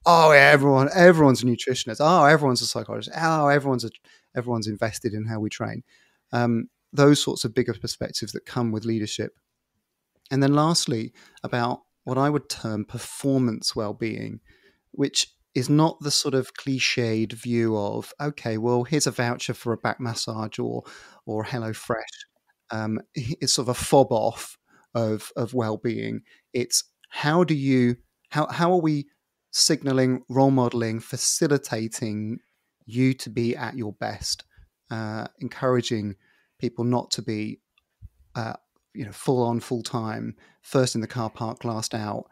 everyone's a nutritionist. Oh, everyone's a psychologist. Oh, everyone's invested in how we train. Those sorts of bigger perspectives that come with leadership. And then lastly, about what I would term performance well-being, which is not the sort of cliched view of, okay, well, here's a voucher for a back massage or HelloFresh. It's sort of a fob off of well-being. It's how are we signaling, role modeling, facilitating you to be at your best, encouraging people not to be full on, full time, first in the car park, last out,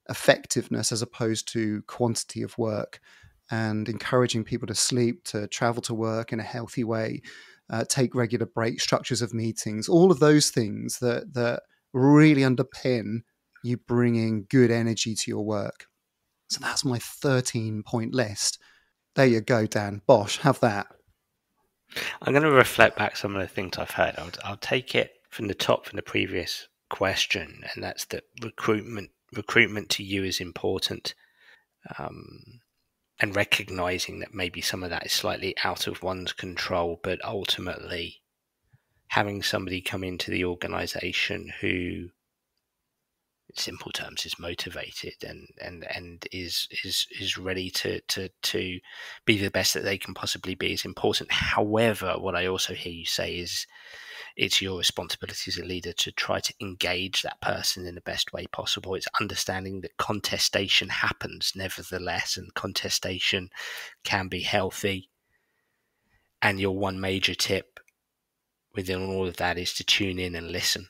effectiveness as opposed to quantity of work, and encouraging people to sleep, to travel to work in a healthy way, take regular breaks, structures of meetings, all of those things that really underpin you bringing good energy to your work. So that's my 13-point list. There you go, Dan. Bosh, have that. I'm going to reflect back some of the things I've heard. I'll take it from the top from the previous question, and that's that recruitment to you is important, and recognizing that maybe some of that is slightly out of one's control, but ultimately having somebody come into the organization who simple terms, is motivated and is ready to be the best that they can possibly be is important. However, what I also hear you say is it's your responsibility as a leader to try to engage that person in the best way possible. It's understanding that contestation happens nevertheless, and contestation can be healthy. And your one major tip within all of that is to tune in and listen.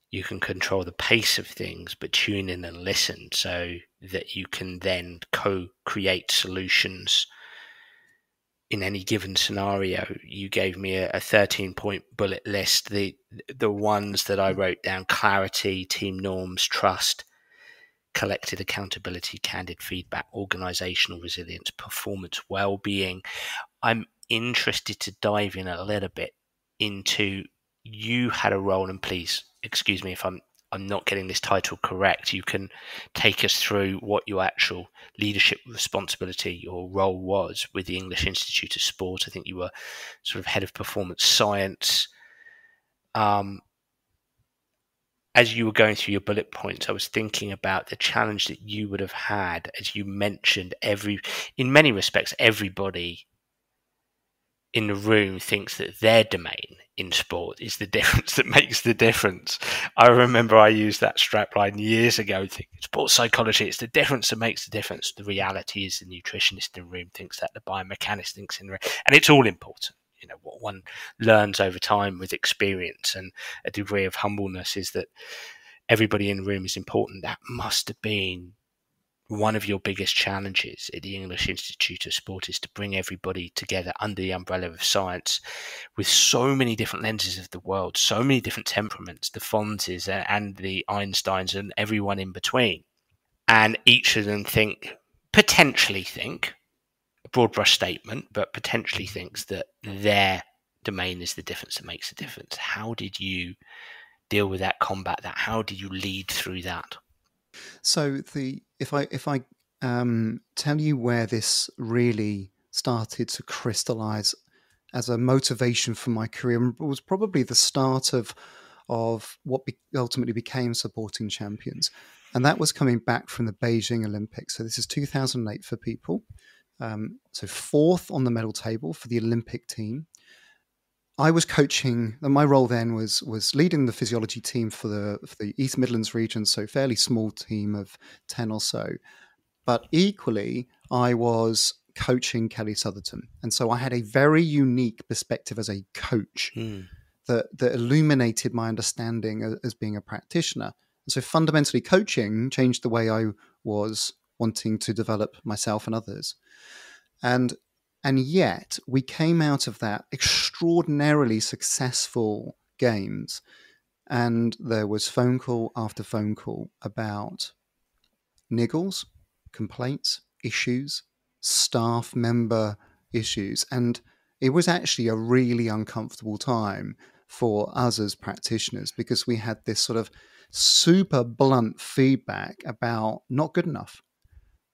You can control the pace of things, but tune in and listen so that you can then co-create solutions in any given scenario. You gave me a 13-point bullet list. The ones that I wrote down: clarity, team norms, trust, collected accountability, candid feedback, organizational resilience, performance, well-being. I'm interested to dive in a little bit into, you had a role, and please excuse me if I'm not getting this title correct. You can take us through what your actual leadership responsibility or role was with the English Institute of Sport. I think you were sort of head of performance science. As you were going through your bullet points, I was thinking about the challenge that you would have had. As you mentioned, in many respects, everybody in the room thinks that their domain in sport is the difference that makes the difference. I remember I used that strapline years ago, thinking sports psychology, it's the difference that makes the difference. The reality is the nutritionist in the room thinks that, the biomechanist thinks in the room, and it's all important. You know, what one learns over time with experience and a degree of humbleness is that everybody in the room is important. That must have been one of your biggest challenges at the English Institute of Sport, is to bring everybody together under the umbrella of science with so many different lenses of the world, so many different temperaments, the Fonzes and the Einsteins and everyone in between. And each of them potentially think, a broad brush statement, but potentially thinks that their domain is the difference that makes a difference. How did you deal with that, combat that? How did you lead through that? So if I tell you where this really started to crystallize as a motivation for my career, it was probably the start of what ultimately became Supporting Champions, and that was coming back from the Beijing Olympics. So this is 2008 for people. So fourth on the medal table for the Olympic team. I was coaching, and my role then was leading the physiology team for the East Midlands region, so fairly small team of 10 or so. But equally, I was coaching Kelly Sotherton. And so I had a very unique perspective as a coach that illuminated my understanding as being a practitioner. And so fundamentally, coaching changed the way I was wanting to develop myself and others. And yet we came out of that extraordinarily successful games, and there was phone call after phone call about niggles, complaints, issues, staff member issues. And it was actually a really uncomfortable time for us as practitioners, because we had this sort of super blunt feedback about not good enough.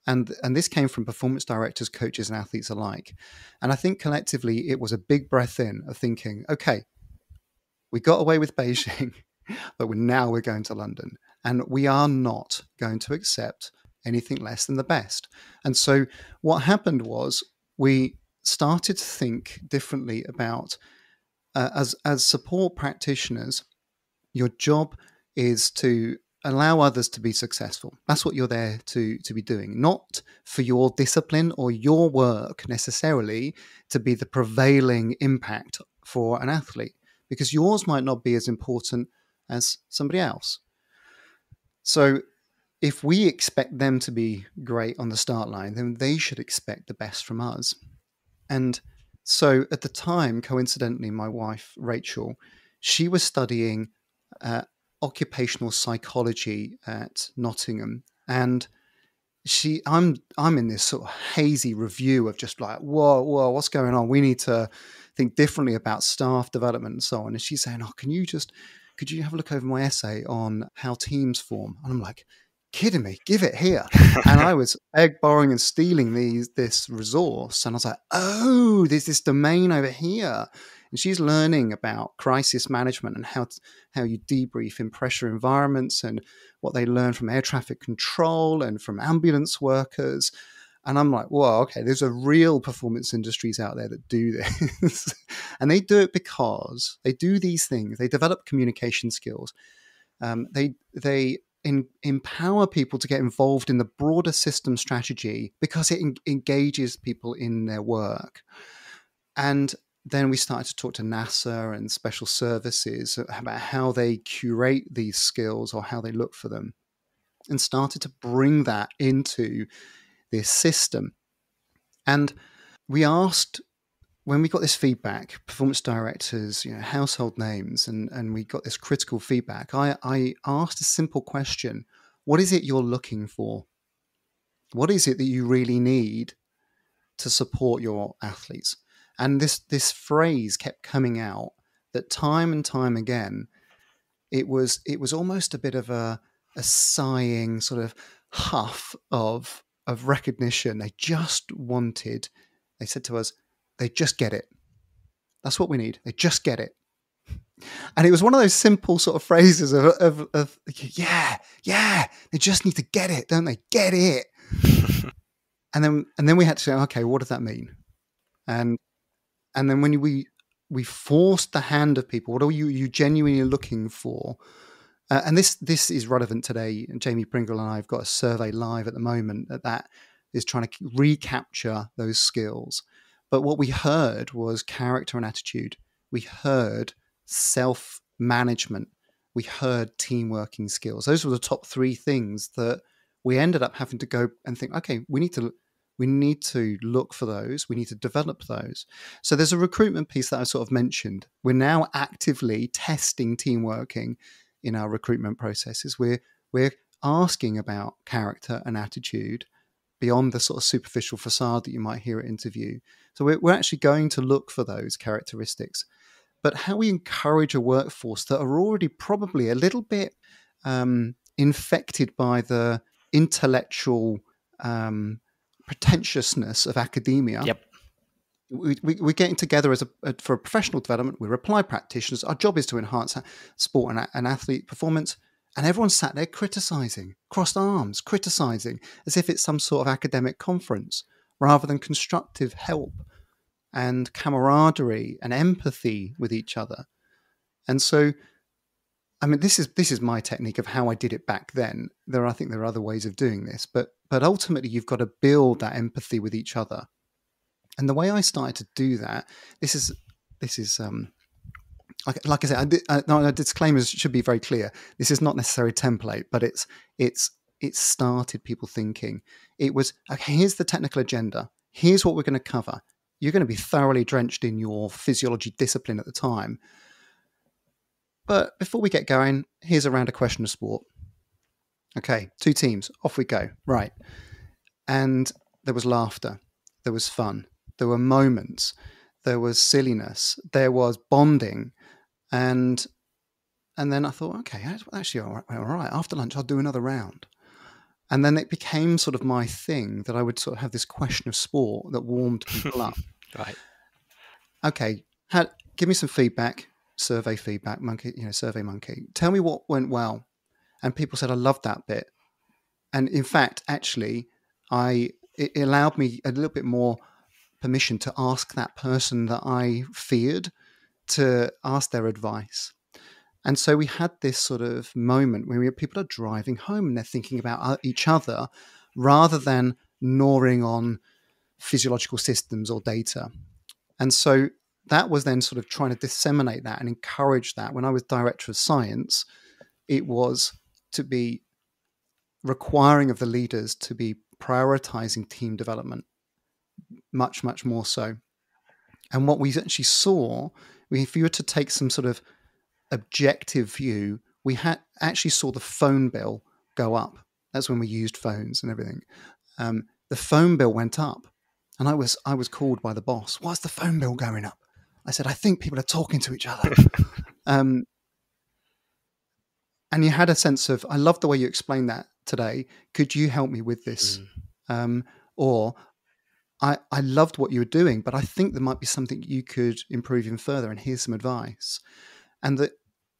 And this came from performance directors, coaches, and athletes alike. And I think collectively it was a big breath in of thinking, okay, we got away with Beijing, but now we're going to London. And we are not going to accept anything less than the best. And so what happened was we started to think differently about, as support practitioners, your job is to allow others to be successful. That's what you're there to be doing, not for your discipline or your work necessarily to be the prevailing impact for an athlete, because yours might not be as important as somebody else. So if we expect them to be great on the start line, then they should expect the best from us. And so at the time, coincidentally, my wife, Rachel, she was studying occupational psychology at Nottingham, and I'm in this sort of hazy review of just like, whoa, what's going on? We need to think differently about staff development and so on. And she's saying, could you have a look over my essay on how teams form? And I'm like, kidding me, give it here. And I was borrowing and stealing this resource, and I was like, oh, there's this domain over here and she's learning about crisis management and how you debrief in pressure environments and what they learn from air traffic control and from ambulance workers. And I'm like, well, okay, there's a real performance industries out there that do this. And they do it because they do these things. They develop communication skills. They empower people to get involved in the broader system strategy because it engages people in their work. And then we started to talk to NASA and special services about how they curate these skills or how they look for them, and started to bring that into this system. And we asked, when we got this feedback, performance directors, household names, and we got this critical feedback, I asked a simple question: what is it you're looking for? What is it that you really need to support your athletes? And this phrase kept coming out, that time and time again, it was almost a bit of a sighing sort of huff of recognition. They said to us, they just get it. That's what we need. They just get it. And it was one of those simple sort of phrases of yeah, they just need to get it, don't they? Get it. and then we had to say, okay, what does that mean? And then when we forced the hand of people, what are you genuinely looking for? And this is relevant today. And Jamie Pringle and I have got a survey live at the moment that is trying to recapture those skills. But what we heard was character and attitude. We heard self-management. We heard team-working skills. Those were the top three things that we ended up having to go and think, okay, we need to look for those. We need to develop those. So there's a recruitment piece that I sort of mentioned. We're now actively testing team working in our recruitment processes. We're asking about character and attitude beyond the sort of superficial facade that you might hear at interview. So we're actually going to look for those characteristics. But how we encourage a workforce that are already probably a little bit infected by the intellectual pretentiousness of academia. Yep. We're getting together for professional development. We're applied practitioners. Our job is to enhance sport and athlete performance. And everyone's sat there criticizing, crossed arms, criticizing, as if it's some sort of academic conference, rather than constructive help and camaraderie and empathy with each other. And so, I mean, this is my technique of how I did it back then. I think there are other ways of doing this, but ultimately you've got to build that empathy with each other. And the way I started to do that, this is like I said, the disclaimers should be very clear. This is not necessarily a template, but it started people thinking. It was, okay, here's the technical agenda. Here's what we're going to cover. You're going to be thoroughly drenched in your physiology discipline at the time. But before we get going, here's a round of question of sport. Okay, 2 teams, off we go. Right. And there was laughter. There was fun. There were moments. There was silliness. There was bonding. And then I thought, okay, actually, all right. After lunch, I'll do another round. And then it became sort of my thing that I would sort of have this question of sport that warmed people up. Right. Okay, give me some feedback. Survey feedback, monkey. Survey monkey. Tell me what went well. And people said, I loved that bit. And in fact, actually, it allowed me a little bit more permission to ask that person that I feared to ask their advice. And so we had this sort of moment where people are driving home and they're thinking about each other rather than gnawing on physiological systems or data. And so that was then sort of trying to disseminate that and encourage that. When I was director of science, it was to be requiring of the leaders to be prioritizing team development much, much more so. And what we actually saw, if you were to take some sort of objective view, we actually saw the phone bill go up. That's when we used phones and everything. The phone bill went up, and I was called by the boss. Why's the phone bill going up? I said, I think people are talking to each other. And you had a sense of, I love the way you explained that today. Could you help me with this? Or I loved what you were doing, but I think there might be something you could improve even further, and here's some advice. And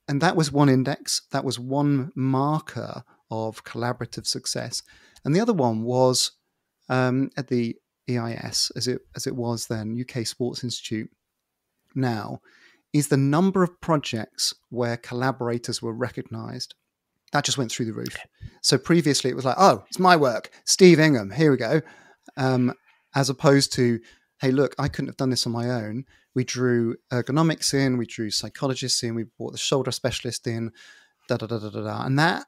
that was one index, that was one marker of collaborative success. And the other one was at the EIS, as it was then, UK Sports Institute now, is the number of projects where collaborators were recognised. That just went through the roof. So previously it was like, oh, it's my work, Steve Ingham, here we go. As opposed to, hey, look, I couldn't have done this on my own. We drew ergonomics in, we drew psychologists in, we brought the shoulder specialist in, da da da da da da. And that,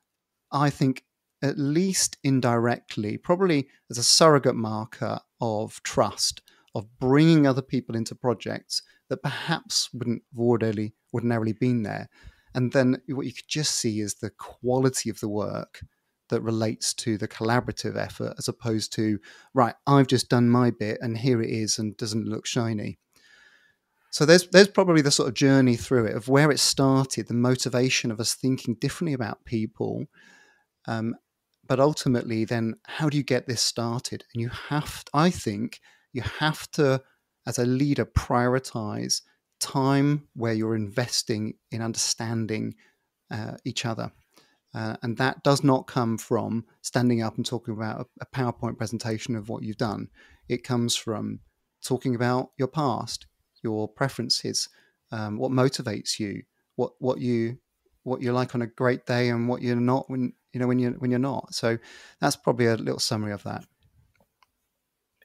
I think, at least indirectly, probably as a surrogate marker of trust, of bringing other people into projects that perhaps wouldn't have ordinarily been there. And then what you could just see is the quality of the work that relates to the collaborative effort, as opposed to, right, I've just done my bit and here it is and doesn't look shiny. So there's probably the sort of journey through it of where it started, the motivation of us thinking differently about people. But ultimately, then how do you get this started? And I think you have to, as a leader, prioritize time where you're investing in understanding each other. And that does not come from standing up and talking about a PowerPoint presentation of what you've done. It comes from talking about your past, your preferences, what motivates you, what you're like on a great day, and what you're not when you're not. So that's probably a little summary of that.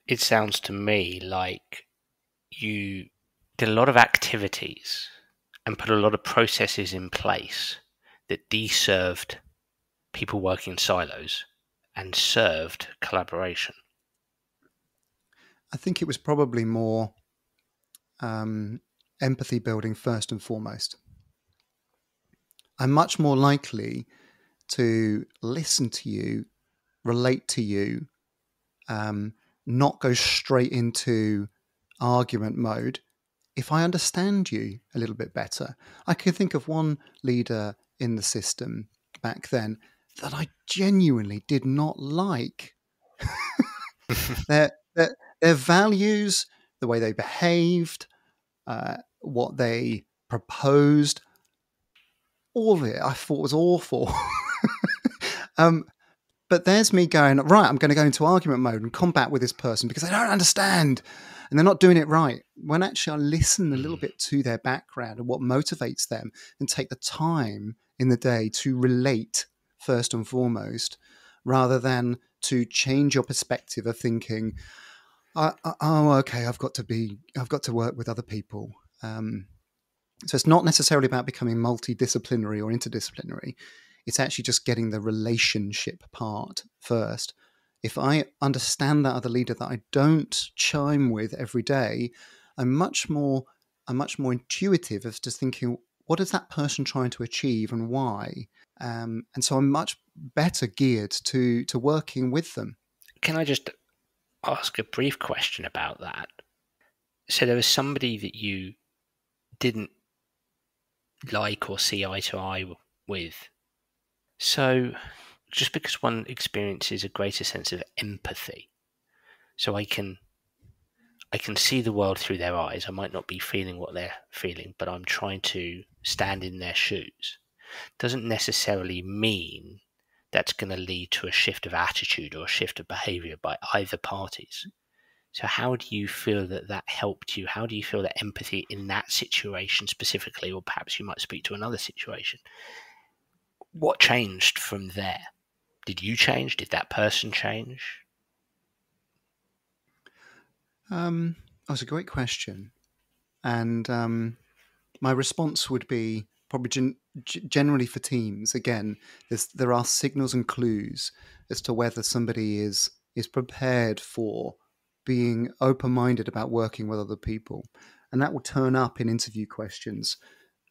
It sounds to me like you did a lot of activities and put a lot of processes in place that de-served people working in silos and served collaboration. I think it was probably more empathy building first and foremost. I'm much more likely to listen to you, relate to you, not go straight into argument mode if I understand you a little bit better. I can think of one leader in the system back then that I genuinely did not like. their values, the way they behaved, what they proposed, all of it I thought was awful. But there's me going, right, I'm going to go into argument mode and combat with this person because they don't understand and they're not doing it right. When actually I listen a little bit to their background and what motivates them and take the time in the day to relate first and foremost, rather than to change your perspective of thinking, oh, okay, I've got to work with other people. So it's not necessarily about becoming multidisciplinary or interdisciplinary. It's actually just getting the relationship part first. If I understand that other leader that I don't chime with every day, I'm much more intuitive as to thinking, what is that person trying to achieve and why? And so I'm much better geared to working with them. Can I just ask a brief question about that? So there was somebody that you didn't like or see eye to eye with. So just because one experiences a greater sense of empathy, so I can see the world through their eyes. I might not be feeling what they're feeling, but I'm trying to stand in their shoes. Doesn't necessarily mean that's going to lead to a shift of attitude or a shift of behavior by either parties. So how do you feel that helped you? How do you feel that empathy in that situation specifically, or perhaps you might speak to another situation? What changed from there? Did you change? Did that person change? That's a great question. And my response would be probably generally for teams. Again, there are signals and clues as to whether somebody is prepared for being open-minded about working with other people, and that will turn up in interview questions.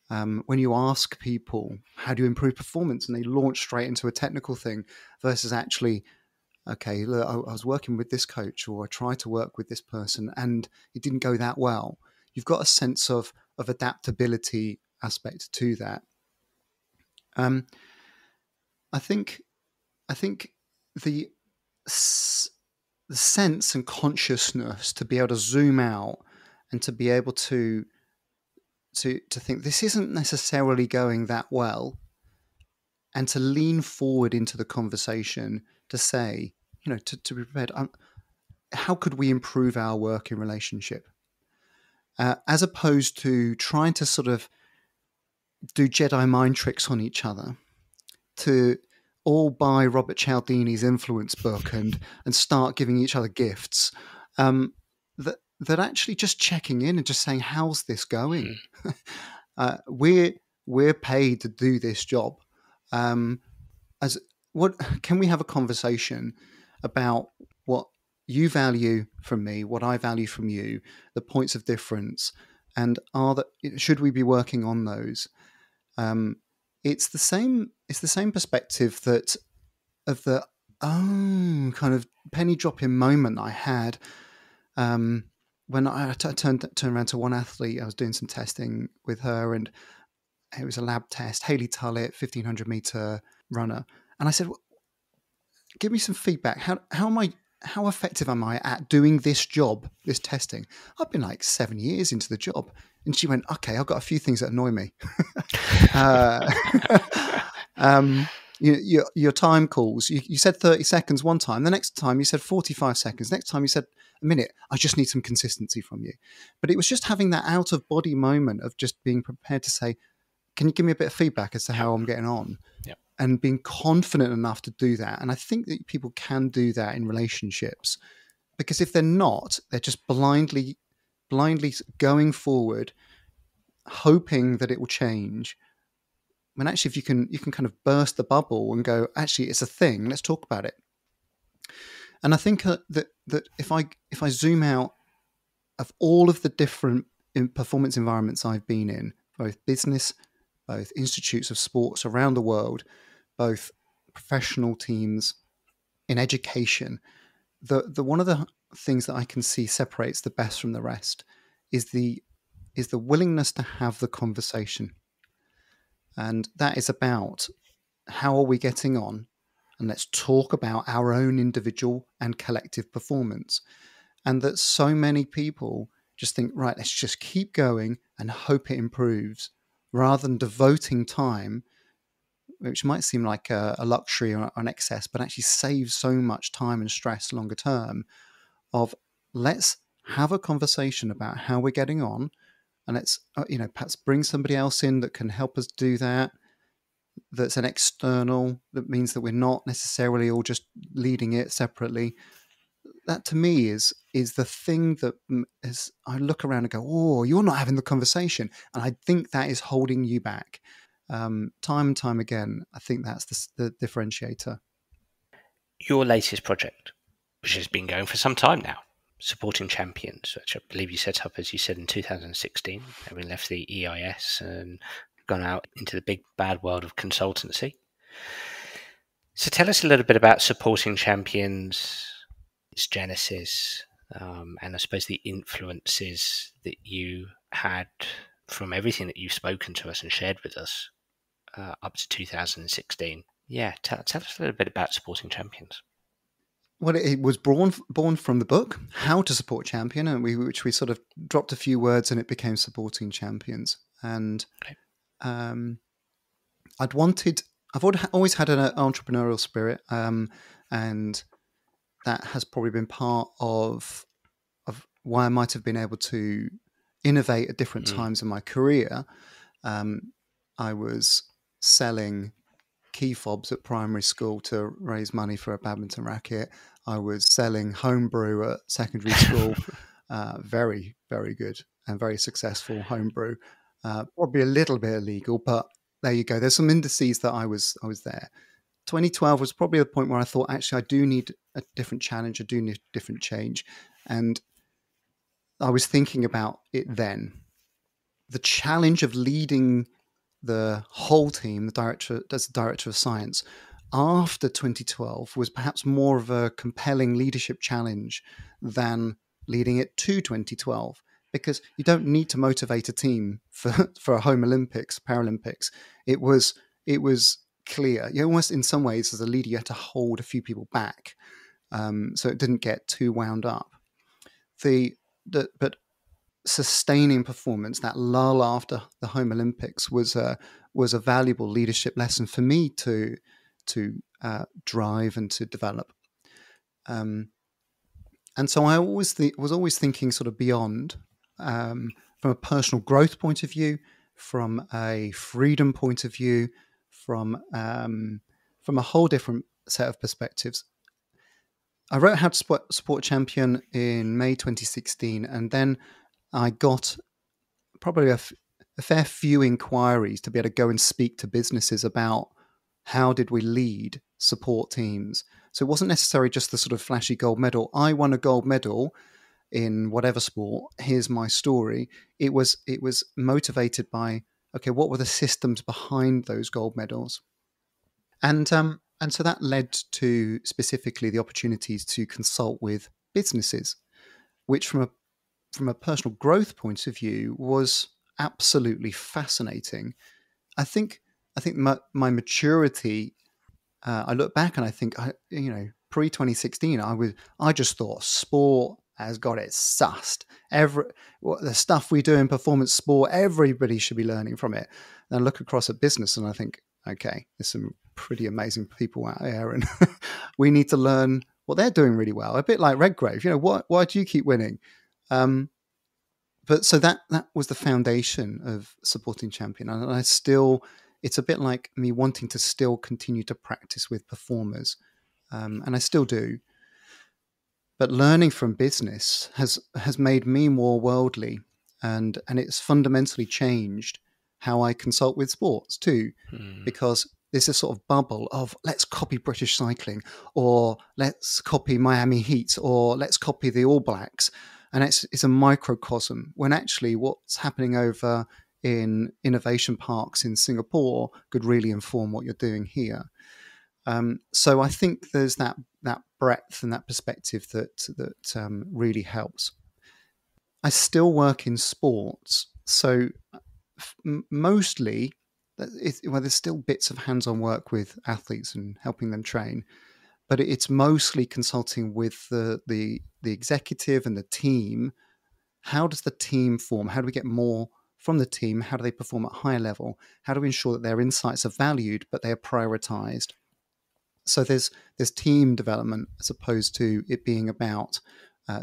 When you ask people, how do you improve performance, and they launch straight into a technical thing versus actually, okay, look, I was working with this coach, or I tried to work with this person and it didn't go that well. You've got a sense of adaptability aspect to that. I think the the sense and consciousness to be able to zoom out and to be able to think this isn't necessarily going that well, and to lean forward into the conversation to say, to be prepared. How could we improve our working relationship? As opposed to trying to sort of do Jedi mind tricks on each other, to all buy Robert Cialdini's influence book and start giving each other gifts. That actually just checking in and just saying, how's this going? We're paid to do this job. As what can we have a conversation about what you value from me, what I value from you, the points of difference, and should we be working on those? It's the same perspective that of the kind of penny dropping moment I had when I turned around to one athlete. I was doing some testing with her, and it was a lab test. Hayley Tullett, 1500 meter runner, and I said, well, "Give me some feedback. How effective am I at doing this job, this testing? I've been like 7 years into the job." And she went, "Okay, I've got a few things that annoy me." Your time calls. You said 30 seconds one time. The next time you said 45 seconds. Next time you said a minute. I just need some consistency from you. But it was just having that out of body moment of just being prepared to say, "Can you give me a bit of feedback as to how I'm getting on?" Yep. And being confident enough to do that. And I think that people can do that in relationships, because if they're not, they're just blindly going forward, hoping that it will change. When actually, if you can kind of burst the bubble and go, actually, it's a thing. Let's talk about it. And I think that if I zoom out of all of the different performance environments I've been in, both business, both institutes of sports around the world, both professional teams, in education, the one of the things that I can see separates the best from the rest is the willingness to have the conversation. And that is about, how are we getting on? And let's talk about our own individual and collective performance. And that so many people just think, right, let's just keep going and hope it improves, rather than devoting time, which might seem like a luxury or an excess, but actually saves so much time and stress longer term, of let's have a conversation about how we're getting on, and let's perhaps bring somebody else in that can help us do that, that's an external, that means that we're not necessarily all just leading it separately. That to me is the thing that is, I look around and go, oh, you're not having the conversation, and I think that is holding you back. Time and time again, I think that's the differentiator. Your latest project, which has been going for some time now, Supporting Champions, which I believe you set up, as you said, in 2016, having left the EIS and gone out into the big bad world of consultancy. So tell us a little bit about Supporting Champions, its genesis, and I suppose the influences that you had from everything that you've spoken to us and shared with us up to 2016. Yeah, tell us a little bit about Supporting Champions. Well, it was born from the book How to Support Champion, and which we sort of dropped a few words and it became Supporting Champions. And okay. I've always had an entrepreneurial spirit, and that has probably been part of why I might have been able to innovate at different times in my career. I was selling key fobs at primary school to raise money for a badminton racket. I was selling homebrew at secondary school. Very, very good and very successful homebrew. Probably a little bit illegal, but there you go. There's some indices that I was there. 2012 was probably the point where I thought, actually, I do need a different challenge. I do need a different change. And I was thinking about it then. The challenge of leading the whole team, as the director of science, after 2012 was perhaps more of a compelling leadership challenge than leading it to 2012, because you don't need to motivate a team for a home Olympics, Paralympics. It was clear. You almost, in some ways, as a leader, you had to hold a few people back. so it didn't get too wound up. But sustaining performance, that lull after the home Olympics, was a valuable leadership lesson for me to drive and to develop. And so I was always thinking sort of beyond, from a personal growth point of view, from a freedom point of view, from a whole different set of perspectives. I wrote How to Support Champion in May 2016, and then I got probably a fair few inquiries to be able to go and speak to businesses about how did we lead support teams. So it wasn't necessarily just the sort of flashy gold medal. I won a gold medal in whatever sport. Here's my story. It was motivated by, okay, what were the systems behind those gold medals? And so that led to specifically the opportunities to consult with businesses, which from a personal growth point of view was absolutely fascinating. I think my maturity. I look back and I think, pre 2016, I just thought sport has got it sussed. The stuff we do in performance sport, everybody should be learning from it. And I look across at business and I think, okay, there's some pretty amazing people out there, and we need to learn what they're doing really well. A bit like Redgrave, why do you keep winning? But so that was the foundation of supporting champion, and it's a bit like me wanting to still continue to practice with performers, and I still do. But learning from business has made me more worldly, and it's fundamentally changed how I consult with sports too, because there's a sort of bubble of let's copy British cycling, or let's copy Miami Heat, or let's copy the All Blacks. And it's a microcosm, when actually what's happening over in innovation parks in Singapore could really inform what you're doing here. So I think there's that breadth and that perspective that really helps. I still work in sports, so mostly there's still bits of hands-on work with athletes and helping them train, but it's mostly consulting with the executive and the team. How does the team form? How do we get more from the team? How do they perform at a higher level? How do we ensure that their insights are valued, but they are prioritized? So there's team development as opposed to it being about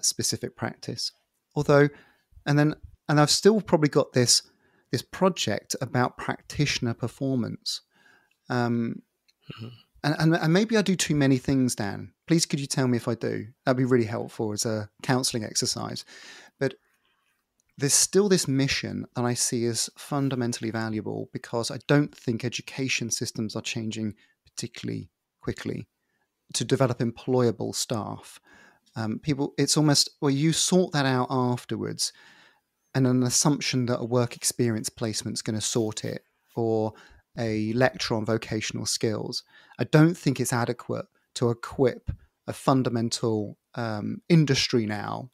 specific practice. And I've still probably got this project about practitioner performance. And maybe I do too many things, Dan. Please, could you tell me if I do? That'd be really helpful as a counselling exercise. But there's still this mission that I see as fundamentally valuable, because I don't think education systems are changing particularly quickly to develop employable staff. It's almost, well, you sort that out afterwards, and an assumption that a work experience placement is going to sort it, or a lecture on vocational skills. I don't think it's adequate to equip a fundamental industry now.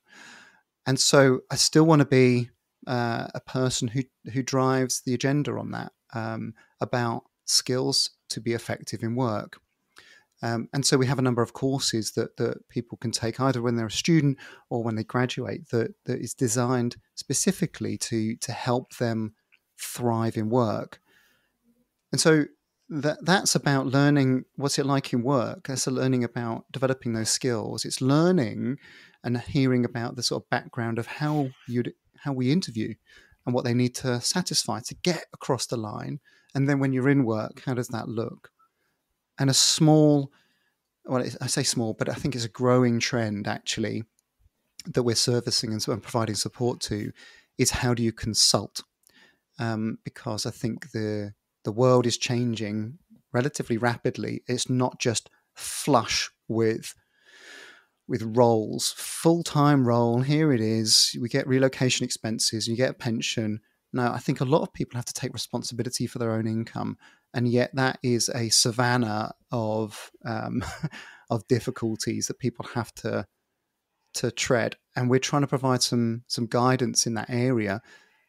And so I still want to be a person who drives the agenda on that, about skills to be effective in work. And so we have a number of courses that people can take either when they're a student or when they graduate that is designed specifically to help them thrive in work. And so that's about learning what's it like in work. That's learning about developing those skills. It's learning and hearing about the sort of background of how we interview and what they need to satisfy to get across the line. And then when you're in work, how does that look? And I say small, but I think it's a growing trend actually that we're servicing and providing support to, is how do you consult? Because I think the world is changing relatively rapidly. It's not just flush with roles, full-time role, here it is, we get relocation expenses, you get a pension. Now, I think a lot of people have to take responsibility for their own income, and yet that is a savanna of difficulties that people have to tread. And we're trying to provide some guidance in that area,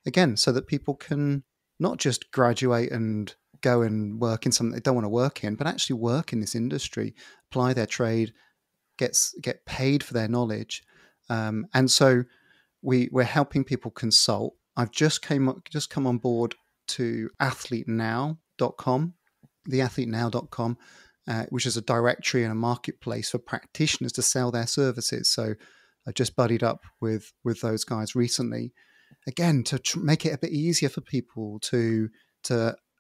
again, so that people can not just graduate and go and work in something they don't want to work in, but actually work in this industry, apply their trade, get paid for their knowledge, and so we're helping people consult. I've just come on board to athletenow.com, theathletenow.com, which is a directory and a marketplace for practitioners to sell their services. So I just buddied up with those guys recently, again to make it a bit easier for people to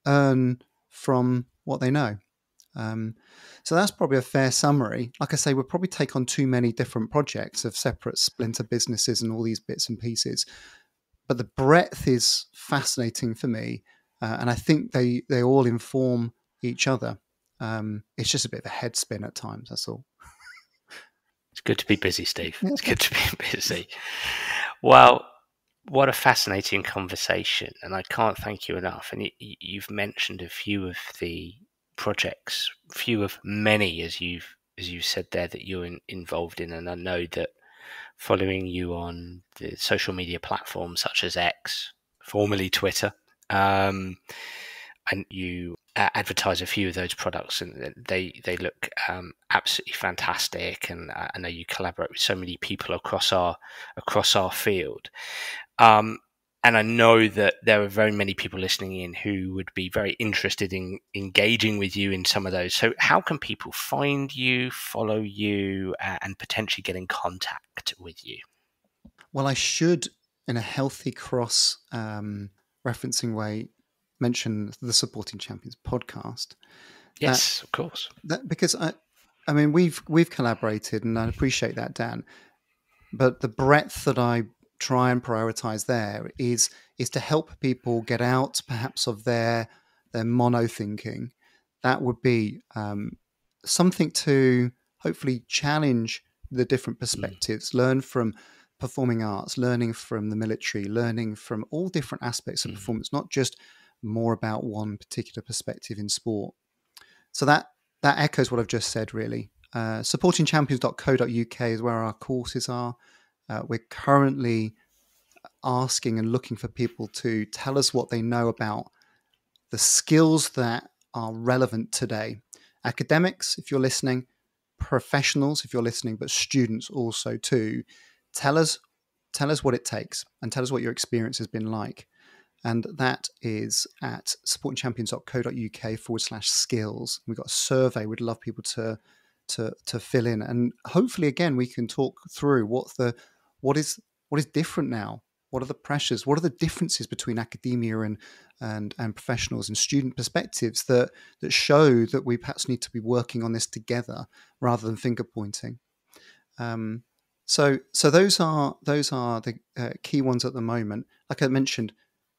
earn from what they know. So that's probably a fair summary. Like I say, we'll probably take on too many different projects of separate splinter businesses and all these bits and pieces. But the breadth is fascinating for me, and I think they all inform each other. It's just a bit of a head spin at times, that's all. It's good to be busy, Steve. It's good to be busy. Well, what a fascinating conversation, and I can't thank you enough. And you've mentioned a few of the projects, few of many, as you've said there, that you're involved in, and I know that following you on the social media platforms such as X, formerly Twitter, and you advertise a few of those products, and they look absolutely fantastic. And I know you collaborate with so many people across our field. And I know that there are very many people listening in who would be very interested in engaging with you in some of those. So how can people find you, follow you, and potentially get in contact with you? Well, I should, in a healthy cross referencing way, mention the Supporting Champions podcast. Yes, of course. Because I mean, we've collaborated, and I appreciate that, Dan. But the breadth that I try and prioritize there is to help people get out perhaps of their mono thinking. That would be something to hopefully challenge the different perspectives, learn from performing arts, learning from the military, learning from all different aspects of performance, not just more about one particular perspective in sport. So that echoes what I've just said, really. Supportingchampions.co.uk is where our courses are. We're currently asking and looking for people to tell us what they know about the skills that are relevant today. Academics, if you're listening, professionals, if you're listening, but students also too. Tell us what it takes, and tell us what your experience has been like. And that is at supportingchampions.co.uk/skills. We've got a survey. We'd love people to fill in, and hopefully, again, we can talk through what is different now. What are the pressures? What are the differences between academia and professionals and student perspectives that show that we perhaps need to be working on this together rather than finger pointing? So those are the key ones at the moment. Like I mentioned,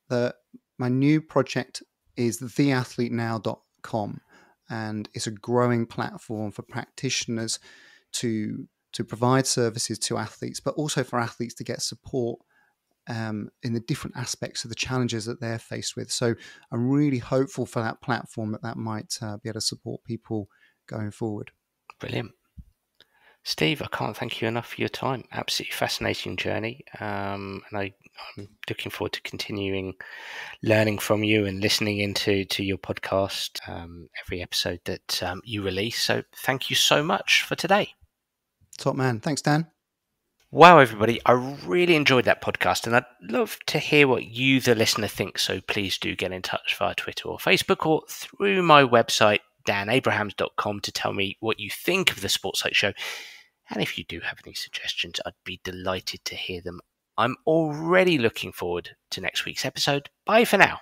my new project is theathletenow.com, and it's a growing platform for practitioners to provide services to athletes, but also for athletes to get support in the different aspects of the challenges that they're faced with. So I'm really hopeful for that platform that might be able to support people going forward. Brilliant. Steve, I can't thank you enough for your time. Absolutely fascinating journey. And I'm looking forward to continuing learning from you and listening into your podcast every episode that you release. So thank you so much for today. Top man. Thanks, Dan. Wow, everybody. I really enjoyed that podcast, and I'd love to hear what you, the listener, think. So please do get in touch via Twitter or Facebook or through my website, danabrahams.com, to tell me what you think of the Sports Psych Show. And if you do have any suggestions, I'd be delighted to hear them. I'm already looking forward to next week's episode. Bye for now.